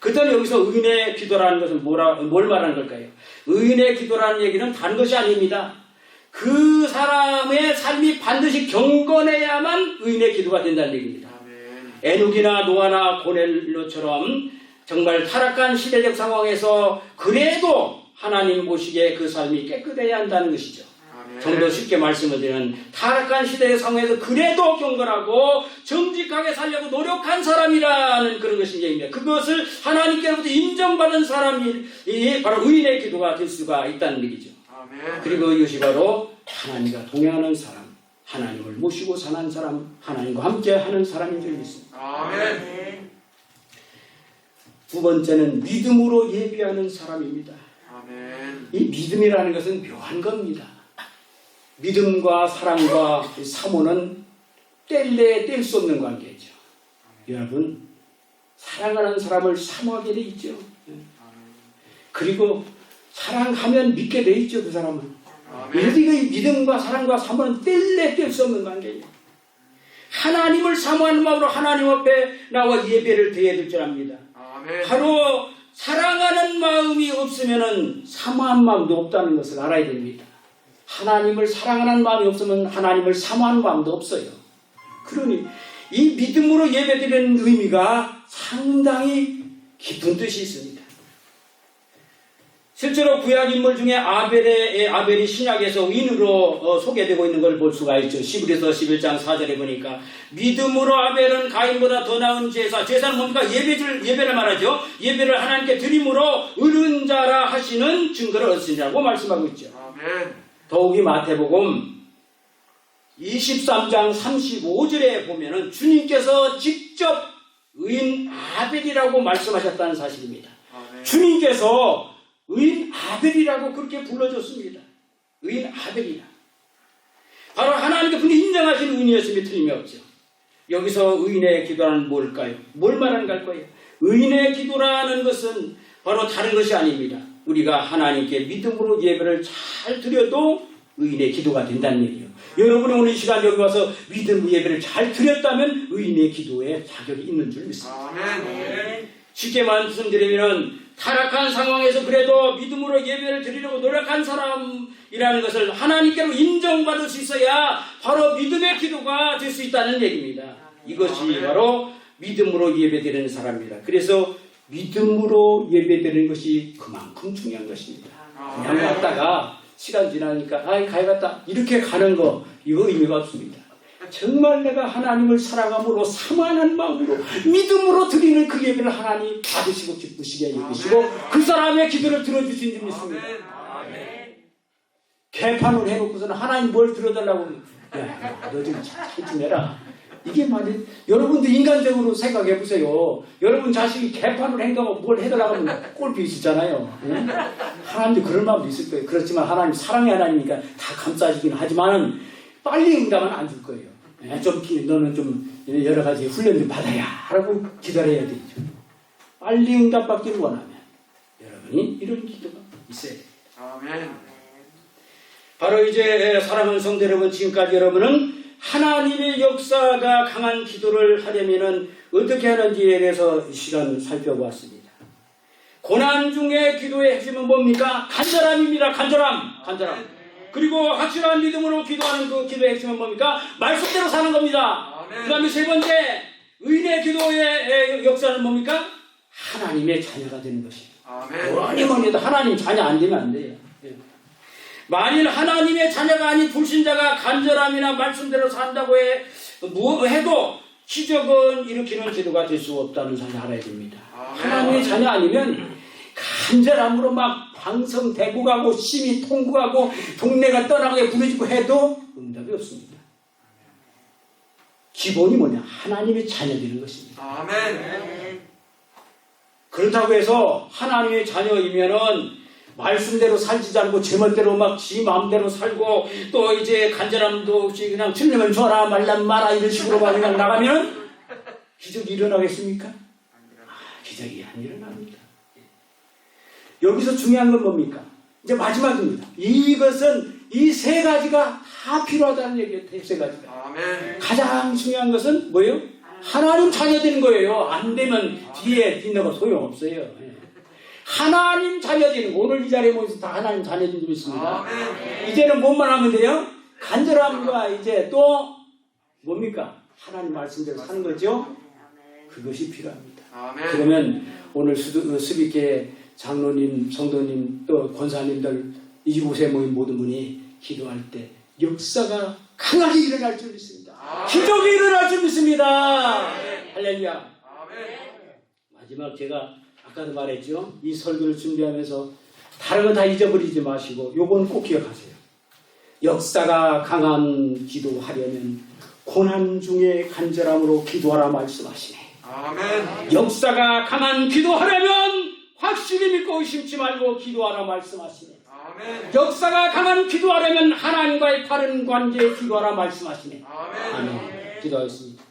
그때는 여기서 의인의 기도라는 것은 뭘 말하는 걸까요? 의인의 기도라는 얘기는 다른 것이 아닙니다. 그 사람의 삶이 반드시 경건해야만 의인의 기도가 된다는 얘기입니다. 에녹이나 노아나 고넬료처럼 정말 타락한 시대적 상황에서 그래도 하나님 보시기에 그 삶이 깨끗해야 한다는 것이죠. 좀 더 쉽게 말씀을 드리면 타락한 시대의 상황에서 그래도 경건하고 정직하게 살려고 노력한 사람이라는 그런 것인 얘기입니다. 그것을 하나님께로부터 인정받은 사람이 바로 의인의 기도가 될 수가 있다는 얘기죠. 그리고 이것이 바로 하나님과 동행하는 사람, 하나님을 모시고 사는 사람, 하나님과 함께 하는 사람인 줄 믿습니다. 두 번째는 믿음으로 예비하는 사람입니다. 이 믿음이라는 것은 묘한 겁니다. 믿음과 사랑과 사모는 뗄 수 없는 관계죠. 여러분, 사랑하는 사람을 사모하게 돼 있죠. 그리고 사랑하면 믿게 돼 있죠, 그 사람은. 그래서 이 믿음과 사랑과 사모는 뗄 수 없는 관계예요. 하나님을 사모하는 마음으로 하나님 앞에 나와 예배를 드려야 될 줄 압니다. 바로 사랑하는 마음이 없으면 사모한 마음도 없다는 것을 알아야 됩니다. 하나님을 사랑하는 마음이 없으면 하나님을 사모하는 마음도 없어요. 그러니 이 믿음으로 예배드리는 의미가 상당히 깊은 뜻이 있습니다. 실제로 구약 인물 중에 아벨이 신약에서 의인으로 소개되고 있는 걸 볼 수가 있죠. 시브리서 11장 4절에 보니까 믿음으로 아벨은 가인보다 더 나은 제사는 뭡니까? 예배를 말하죠. 예배를 하나님께 드림으로 의른 자라 하시는 증거를 얻으시라고 말씀하고 있죠. 더욱이 마태복음 23장 35절에 보면은 주님께서 직접 의인 아벨이라고 말씀하셨다는 사실입니다. 주님께서 의인 아벨이라고 그렇게 불러줬습니다. 의인 아벨이라. 바로 하나님께 분이 인정하신 의인이었음이 틀림이 없죠. 여기서 의인의 기도라는 뭘까요? 뭘 말하는 거예요? 의인의 기도라는 것은 바로 다른 것이 아닙니다. 우리가 하나님께 믿음으로 예배를 잘 드려도 의인의 기도가 된다는 얘기예요. 여러분이 오늘 이 시간 여기 와서 믿음으로 예배를 잘 드렸다면 의인의 기도에 자격이 있는 줄 믿습니다. 쉽게 말씀드리면 타락한 상황에서 그래도 믿음으로 예배를 드리려고 노력한 사람이라는 것을 하나님께로 인정받을 수 있어야 바로 믿음의 기도가 될 수 있다는 얘기입니다. 이것이 바로 믿음으로 예배드리는 사람입니다. 그래서 믿음으로 예배드리는 것이 그만큼 중요한 것입니다. 그냥 왔다가 시간 지나니까 가야겠다 이렇게 가는 거 이거 의미가 없습니다. 정말 내가 하나님을 사랑함으로 사모하는 마음으로 믿음으로 드리는 그 예배를 하나님 받으시고 기쁘시게 여기시고 그 사람의 기도를 들어주신 줄 믿습니다. 개판을 해놓고서는 하나님 뭘 들어달라고 너 좀 잘 해라. 이게 말이 여러분도 인간적으로 생각해 보세요. 여러분 자식이 개판을 행동하고 뭘 해달라고 하면 꼴비 있었잖아요. 응? 하나님도 그런 마음도 있을 거예요. 그렇지만 하나님 사랑의 하나님이니까 다 감싸주긴 하지만은 빨리 응답은 안 줄 거예요. 너는 좀 여러 가지 훈련 좀 받아야 하라고 기다려야 되죠. 빨리 응답받기를 원하면 여러분이 이런 기도가 있어야 돼요. 아멘. 바로 이제 사랑하는 성도 여러분, 지금까지 여러분은 하나님의 역사가 강한 기도를 하려면은 어떻게 하는지에 대해서 이 시간을 살펴보았습니다. 고난 중에 기도의 핵심은 뭡니까? 간절함입니다. 간절함. 그리고 확실한 믿음으로 기도하는 그 기도의 핵심은 뭡니까? 말씀대로 사는 겁니다. 그 다음에 세 번째, 의인의 기도의 역사는 뭡니까? 하나님의 자녀가 되는 것입니다. 뭐니 해도 하나님 자녀 안 되면 안 돼요. 만일 하나님의 자녀가 아닌 불신자가 간절함이나 말씀대로 산다고 해도 기적은 일으키는 기도가 될 수 없다는 사실 알아야 됩니다. 하나님의 자녀 아니면 간절함으로 막 방성대고 가고 심히 통구하고 동네가 떠나게 부르짖고 해도 응답이 없습니다. 기본이 뭐냐? 하나님의 자녀 되는 것입니다. 아멘. 그렇다고 해서 하나님의 자녀이면은 말씀대로 살지 않고 제멋대로 막 지 마음대로 살고 또 이제 간절함도 없이 그냥 주님을 줘라 말란 마라 이런 식으로 그냥 나가면 기적이 일어나겠습니까? 기적이 안 일어납니다. 여기서 중요한 건 뭡니까? 이제 마지막입니다. 이것은 이 세 가지가 다 필요하다는 얘기예요. 세 가지가. 아멘. 가장 중요한 것은 뭐예요? 하나님 자녀 되는 거예요. 안 되면 뒤에 뒷너가 소용없어요. 하나님 자녀 되는 거. 오늘 이 자리에 모여서 다 하나님 자녀 되는 줄 믿습니다. 아멘. 이제는 뭐만 하면 돼요? 간절함과 이제 또 뭡니까? 하나님 말씀대로 사는 거죠? 그것이 필요합니다. 아멘. 그러면 오늘 수비계 장로님, 성도님, 또 권사님들 이곳에 모인 모든 분이 기도할 때 역사가 강하게 일어날 줄 믿습니다. 기적이 일어날 줄 믿습니다. 할렐루야. 마지막 제가 아까도 말했죠. 이 설교를 준비하면서 다른 건 다 잊어버리지 마시고 요건 꼭 기억하세요. 역사가 강한 기도하려면 고난 중에 간절함으로 기도하라 말씀하시네. 아멘. 역사가 강한 기도하려면 확실히 믿고 의심치 말고 기도하라 말씀하시네. 아멘. 역사가 강한 기도하려면 하나님과의 바른 관계에 기도하라 말씀하시네. 아멘. 기도하겠습니다.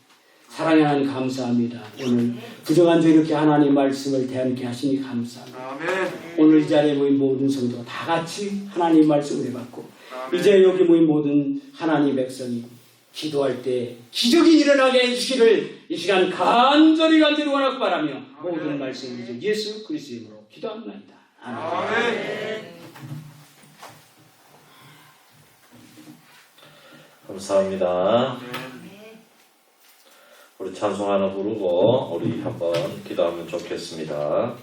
사랑의 하나님 감사합니다. 오늘 부정한 이렇게 하나님 말씀을 대하게 하시니 감사합니다. 아멘. 오늘 이 자리에 모인 모든 성도가 다 같이 하나님 말씀을 해봤고 이제 여기 모인 모든 하나님 백성이 기도할 때 기적이 일어나게 해주시기를 이 시간 간절히 원하고 바라며 모든 말씀 예수 그리스도의 이름으로 기도합니다. 아멘. 감사합니다. 우리 찬송 하나 부르고 우리 한번 기도하면 좋겠습니다.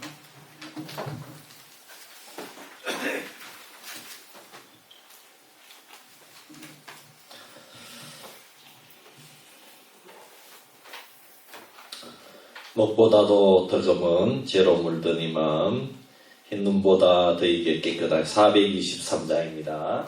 목보다도 더 검은 죄로 물든 이 마음 흰 눈보다 더 이게 깨끗하게 423장입니다.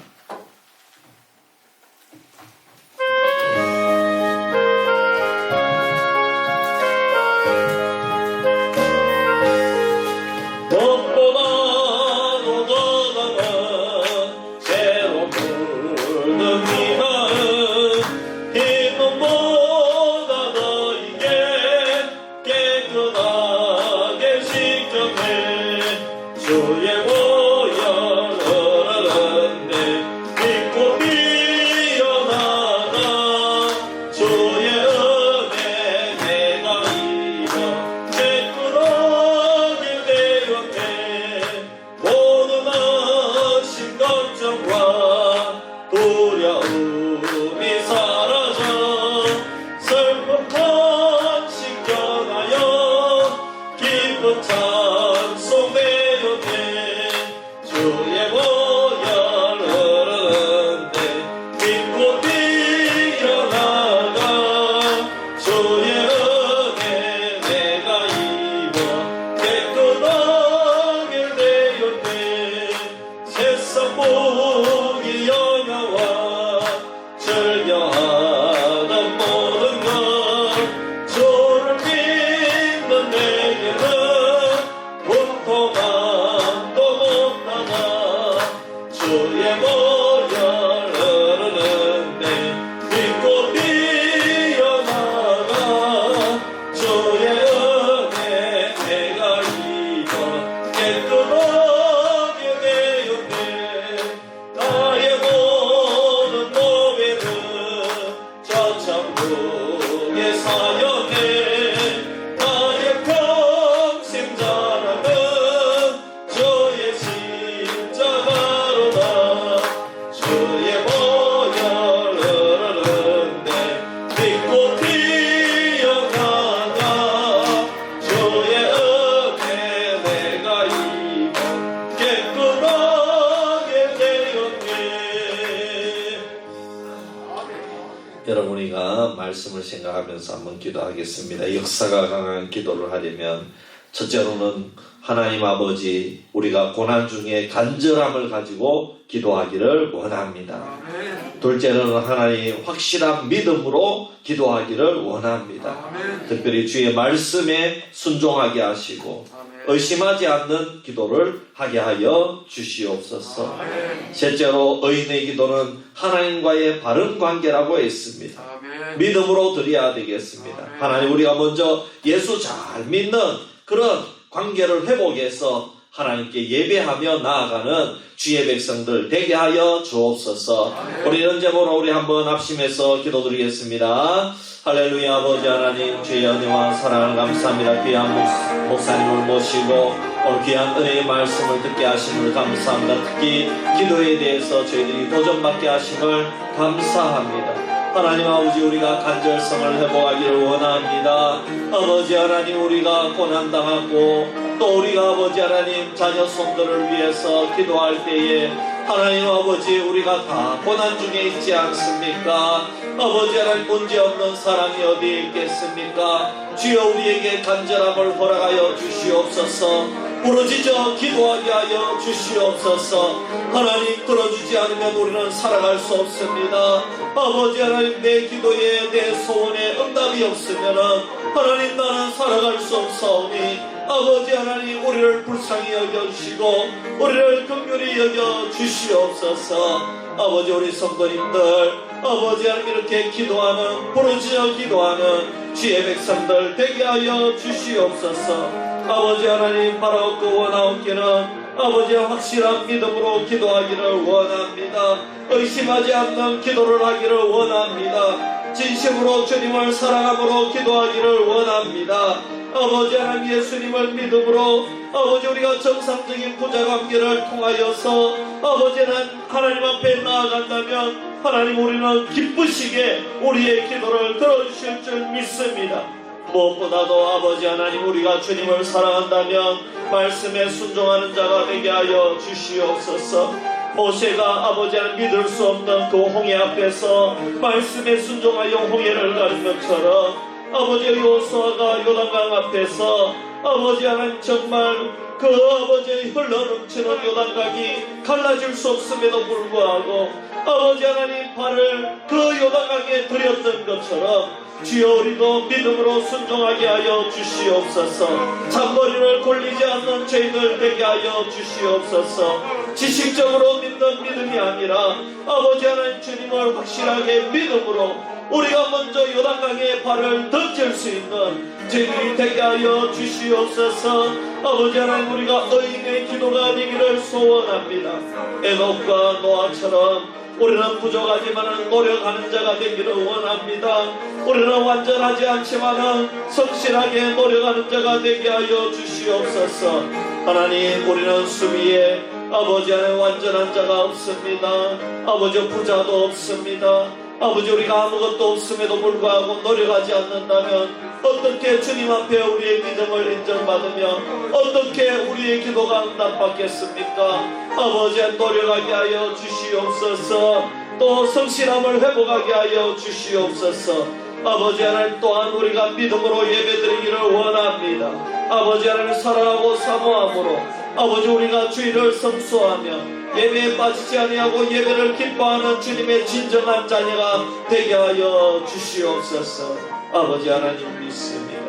말씀을 생각하면서 한번 기도하겠습니다. 역사가 강한 기도를 하려면 첫째로는 하나님 아버지, 우리가 고난 중에 간절함을 가지고 기도하기를 원합니다. 둘째는 하나님 확실한 믿음으로 기도하기를 원합니다. 특별히 주의 말씀에 순종하게 하시고 의심하지 않는 기도를 하게 하여 주시옵소서. 셋째로 의인의 기도는 하나님과의 바른 관계라고 했습니다. 믿음으로 드려야 되겠습니다. 하나님, 우리가 먼저 예수 잘 믿는 그런 관계를 회복해서 하나님께 예배하며 나아가는 주의 백성들 되게 하여 주옵소서. 우리 현재보로 우리 한번 합심해서 기도드리겠습니다. 할렐루야. 아버지 하나님, 주의 은혜와 사랑을 감사합니다. 귀한 목사님을 모시고 오늘 귀한 은혜의 말씀을 듣게 하심을 감사합니다. 특히 기도에 대해서 저희들이 도전받게 하심을 감사합니다. 하나님 아버지, 우리가 간절성을 회복하기를 원합니다. 아버지 하나님, 우리가 고난당하고 또 우리가 아버지 하나님 자녀 손들을 위해서 기도할 때에 하나님 아버지, 우리가 다 고난 중에 있지 않습니까? 아버지 하나님, 문제없는 사람이 어디 있겠습니까? 주여, 우리에게 간절함을 허락하여 주시옵소서. 부르짖어 기도하게 하여 주시옵소서. 하나님, 들어주지 않으면 우리는 살아갈 수 없습니다. 아버지 하나님, 내 기도에 내 소원에 응답이 없으면 하나님, 나는 살아갈 수 없사오니 아버지 하나님, 우리를 불쌍히 여겨주시고 우리를 긍휼히 여겨주시옵소서. 아버지, 우리 성도님들 아버지 하나님, 이렇게 기도하는, 부르짖어 기도하는 주의 백성들 되게 하여 주시옵소서. 아버지 하나님, 바로 그 원하옵기는 아버지의 확실한 믿음으로 기도하기를 원합니다. 의심하지 않는 기도를 하기를 원합니다. 진심으로 주님을 사랑함으로 기도하기를 원합니다. 아버지 하나님, 예수님을 믿음으로 아버지 우리가 정상적인 부자관계를 통하여서 아버지는 하나님 앞에 나아간다면 하나님, 우리는 기쁘시게 우리의 기도를 들어주실 줄 믿습니다. 무엇보다도 아버지 하나님, 우리가 주님을 사랑한다면 말씀에 순종하는 자가 되게 하여 주시옵소서. 모세가 아버지 하나님 믿을 수 없는 그 홍해 앞에서 말씀에 순종하여 홍해를 가른 것처럼 아버지 여호수아가 요단강 앞에서 아버지 하나님, 정말 그 아버지의 흘러넘치는 요단강이 갈라질 수 없음에도 불구하고 아버지 하나님 발을 그 요단강에 들였던 것처럼 주여, 우리도 믿음으로 순종하게 하여 주시옵소서. 잔머리를 굴리지 않는 저희들 되게 하여 주시옵소서. 지식적으로 믿는 믿음이 아니라 아버지 하나님, 주님을 확실하게 믿음으로 우리가 먼저 요단강에 발을 던질 수 있는 저희들이 되게 하여 주시옵소서. 아버지 하나님, 우리가 의인의 기도가 되기를 소원합니다. 에녹과 노아처럼 우리는 부족하지만 노력하는 자가 되기를 원합니다. 우리는 완전하지 않지만 성실하게 노력하는 자가 되게 하여 주시옵소서. 하나님, 우리는 수비에 아버지 하나님 완전한 자가 없습니다. 아버지, 부자도 없습니다. 아버지, 우리가 아무것도 없음에도 불구하고 노력하지 않는다면 어떻게 주님 앞에 우리의 믿음을 인정받으며 어떻게 우리의 기도가 응답받겠습니까? 아버지, 노력하게 하여 주시옵소서. 또 성실함을 회복하게 하여 주시옵소서. 아버지 하나님, 또한 우리가 믿음으로 예배드리기를 원합니다. 아버지 하나님, 사랑하고 사모함으로 아버지 우리가 주의를 성수하며 예배에 빠지지 아니하고 예배를 기뻐하는 주님의 진정한 자녀가 되게 하여 주시옵소서. 아버지 하나님, 믿습니다.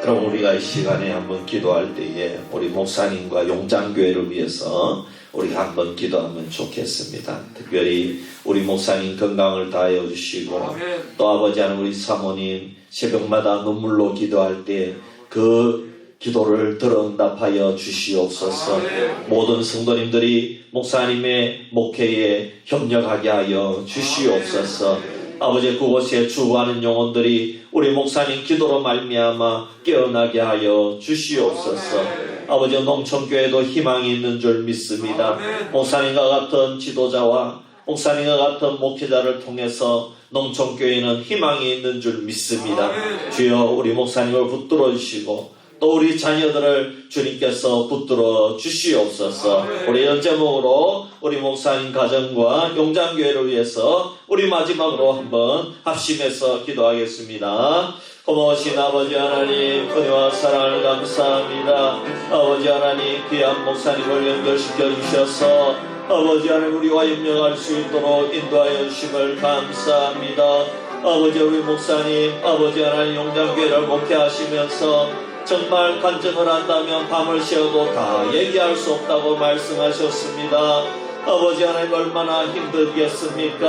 그럼 우리가 이 시간에 한번 기도할 때에 우리 목사님과 용장교회를 위해서 우리가 한번 기도하면 좋겠습니다. 특별히 우리 목사님 건강을 다하여 주시고 또 아버지 하나님, 우리 사모님 새벽마다 눈물로 기도할 때 그 기도를 들어 응답하여 주시옵소서. 모든 성도님들이 목사님의 목회에 협력하게 하여 주시옵소서. 아버지, 그곳에 주구하는 영혼들이 우리 목사님 기도로 말미암아 깨어나게 하여 주시옵소서. 아버지, 농촌교회도 희망이 있는 줄 믿습니다. 목사님과 같은 지도자와 목사님과 같은 목회자를 통해서 농촌교회는 희망이 있는 줄 믿습니다. 주여, 우리 목사님을 붙들어 주시고 또 우리 자녀들을 주님께서 붙들어 주시옵소서. 우리 현제목으로 우리 목사님 가정과 용장교회를 위해서 우리 마지막으로 한번 합심해서 기도하겠습니다. 고마우신 아버지 하나님, 은혜와 사랑을 감사합니다. 아버지 하나님, 귀한 목사님을 연결시켜 주셔서 아버지 하나님 우리와 협력할 수 있도록 인도하여 주심을 감사합니다. 아버지 우리 목사님, 아버지 하나님 용장교회를 목회하시면서 정말 간증을 한다면 밤을 새워도 다 얘기할 수 없다고 말씀하셨습니다. 아버지 하나님 얼마나 힘들겠습니까?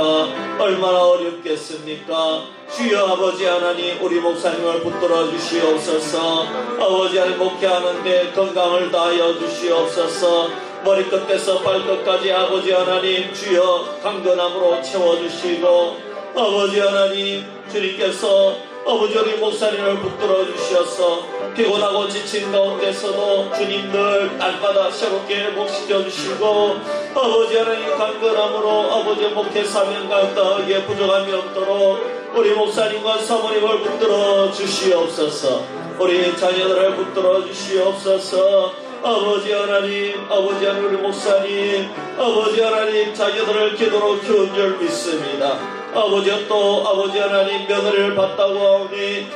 얼마나 어렵겠습니까? 주여 아버지 하나님 우리 목사님을 붙들어 주시옵소서. 아버지 하나님 목회하는데 건강을 다하여 주시옵소서. 머리끝에서 발끝까지 아버지 하나님 주여 강건함으로 채워주시고 아버지 하나님 주님께서 아버지 우리 목사님을 붙들어 주셔서 피곤하고 지친 가운데서도 주님 늘 날마다 새롭게 회복시켜 주시고 아버지 하나님 강건함으로 아버지 목회 사명 감당하기에 부족함이 없도록 우리 목사님과 사모님을 붙들어 주시옵소서. 우리 자녀들을 붙들어 주시옵소서. 아버지 하나님 우리 목사님 아버지 하나님 자녀들을 기도로 키운 줄 믿습니다. 아버지 또 아버지 하나님 며느리를 받다고 하오니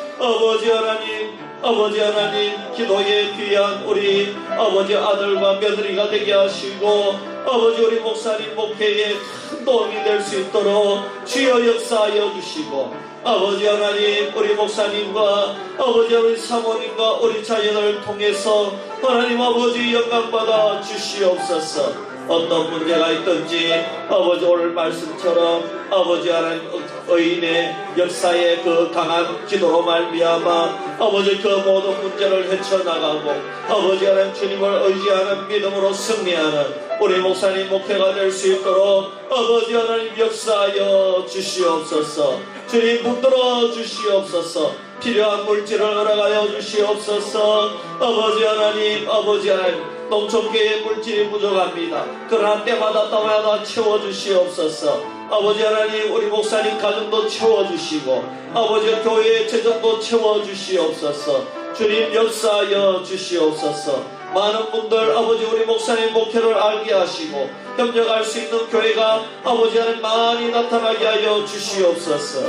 아버지 하나님 기도에 귀한 우리 아버지 아들과 며느리가 되게 하시고 아버지 우리 목사님 목회에 큰 도움이 될 수 있도록 주여 역사하여 주시고 아버지 하나님 우리 목사님과 아버지 우리 사모님과 우리 자녀들을 통해서 하나님 아버지 영광받아 주시옵소서. 어떤 문제가 있든지 아버지 오늘 말씀처럼 아버지 하나님 의인의 역사의 그 강한 기도로 말미암아 아버지 그 모든 문제를 헤쳐나가고 아버지 하나님 주님을 의지하는 믿음으로 승리하는 우리 목사님 목회가 될 수 있도록 아버지 하나님 역사하여 주시옵소서. 주님 붙들어 주시옵소서. 필요한 물질을 허락하여 주시옵소서. 아버지 하나님 농촌계의 물질이 부족합니다. 그러나 때마다 채워주시옵소서. 아버지 하나님 우리 목사님 가정도 채워주시고 아버지 교회의 재정도 채워주시옵소서. 주님 역사하여 주시옵소서. 많은 분들 아버지 우리 목사님 목회를 알게 하시고 협력할 수 있는 교회가 아버지 하나님 많이 나타나게 하여 주시옵소서.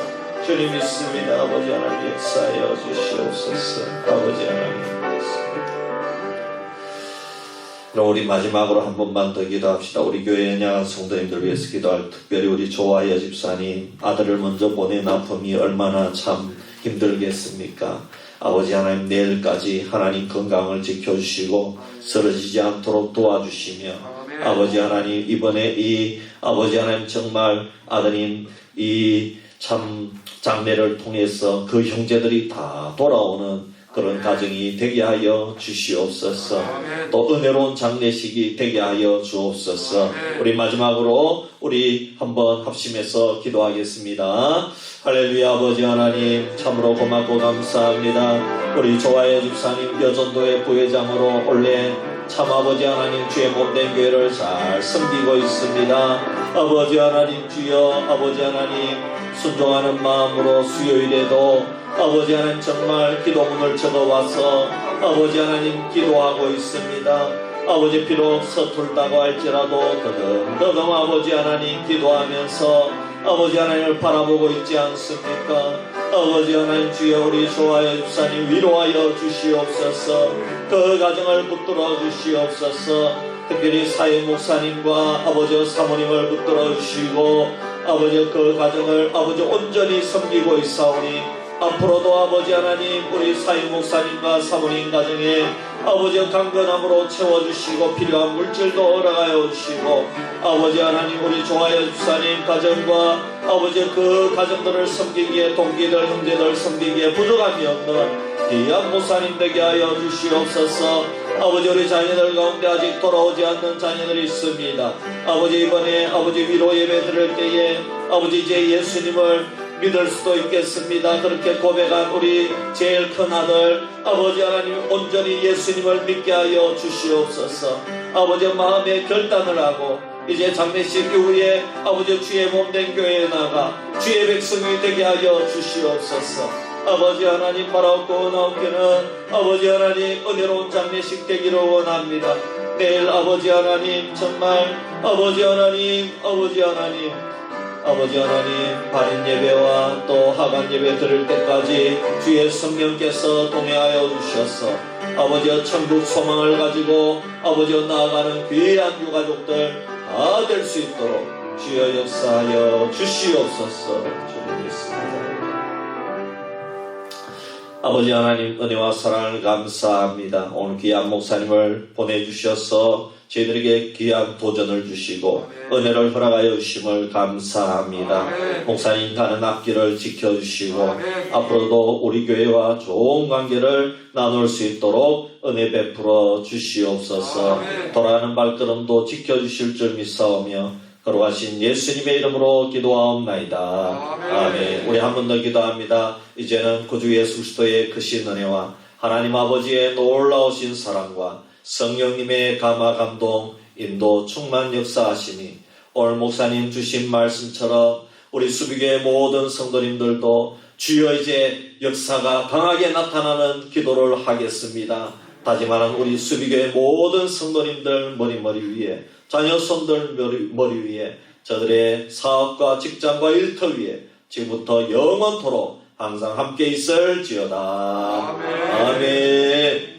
주님 믿습니다. 아버지 하나님 역사하여 주시옵소서. 아버지 하나님 우리 마지막으로 한 번만 더 기도합시다. 우리 교회 연약한 성도님들 위해서 기도할 특별히 우리 조아여 집사님 아들을 먼저 보낸 아픔이 얼마나 참 힘들겠습니까? 아버지 하나님 내일까지 하나님 건강을 지켜주시고 쓰러지지 않도록 도와주시며 아버지 하나님 이번에 이 아버지 하나님 정말 아드님 이 참 장례를 통해서 그 형제들이 다 돌아오는 그런 가정이 되게 하여 주시옵소서. 또 은혜로운 장례식이 되게 하여 주옵소서. 우리 마지막으로 우리 한번 합심해서 기도하겠습니다. 할렐루야. 아버지 하나님 참으로 고맙고 감사합니다. 우리 조아의 집사님 여전도의 부회장으로 올해 참 아버지 하나님 주의 몸된 교회를 잘 섬기고 있습니다. 아버지 하나님 주여 아버지 하나님 순종하는 마음으로 수요일에도 아버지 하나님 정말 기도문을 적어와서 아버지 하나님 기도하고 있습니다. 아버지 비록 서툴다고 할지라도 더듬더듬 아버지 하나님 기도하면서 아버지 하나님을 바라보고 있지 않습니까? 아버지 하나님 주여 우리 조아여 집사님 위로하여 주시옵소서. 그 가정을 붙들어 주시옵소서. 특별히 사회 목사님과 아버지 사모님을 붙들어 주시고 아버지 그 가정을 아버지 온전히 섬기고 있사오니 앞으로도 아버지 하나님 우리 사회 목사님과 사모님 가정에 아버지 강건함으로 채워주시고 필요한 물질도 허락하여 주시고 아버지 하나님 우리 조아여 집사님 가정과 아버지 그 가정들을 섬기기에 동기들 형제들 섬기기에 부족함이 없는 귀한 목사님 되게 하여 주시옵소서. 아버지 우리 자녀들 가운데 아직 돌아오지 않는 자녀들이 있습니다. 아버지 이번에 아버지 위로 예배 드릴 때에 아버지 이제 예수님을 믿을 수도 있겠습니다. 그렇게 고백한 우리 제일 큰 아들 아버지 하나님 온전히 예수님을 믿게 하여 주시옵소서. 아버지 마음의 결단을 하고 이제 장례식 이후에 아버지 주의 몸된 교회에 나가 주의 백성이 되게 하여 주시옵소서. 아버지 하나님 바라옵고 나옵기는 아버지 하나님 은혜로운 장례식 되기를 원합니다. 내일 아버지 하나님 정말 아버지 하나님 아버지 하나님, 발인 예배와 또 하간 예배 드릴 때까지 주의 성령께서 동행하여 주셔서 아버지여 천국 소망을 가지고 아버지여 나아가는 귀한 유가족들 다 될 수 있도록 주여 역사하여 주시옵소서. 주님 믿습니다. 아버지 하나님, 은혜와 사랑을 감사합니다. 오늘 귀한 목사님을 보내주셔서 저희들에게 귀한 도전을 주시고 은혜를 허락하여 주심을 감사합니다. 목사님 가는 앞길을 지켜주시고 앞으로도 우리 교회와 좋은 관계를 나눌 수 있도록 은혜 베풀어 주시옵소서. 돌아가는 발걸음도 지켜주실 줄 믿사오며 거룩하신 예수님의 이름으로 기도하옵나이다. 아멘. 우리 한 번 더 기도합니다. 이제는 구주 예수 그리스도의 크신 은혜와 하나님 아버지의 놀라우신 사랑과 성령님의 감화 감동 인도 충만 역사하심이 오늘 목사님 주신 말씀처럼 우리 수비교의 모든 성도님들도 주여 이제 역사가 강하게 나타나는 기도를 하겠습니다. 다짐하는 우리 수비교의 모든 성도님들 머리 위에 자녀 손들 머리 위에 저들의 사업과 직장과 일터 위에 지금부터 영원토록 항상 함께 있을지어다. 아멘.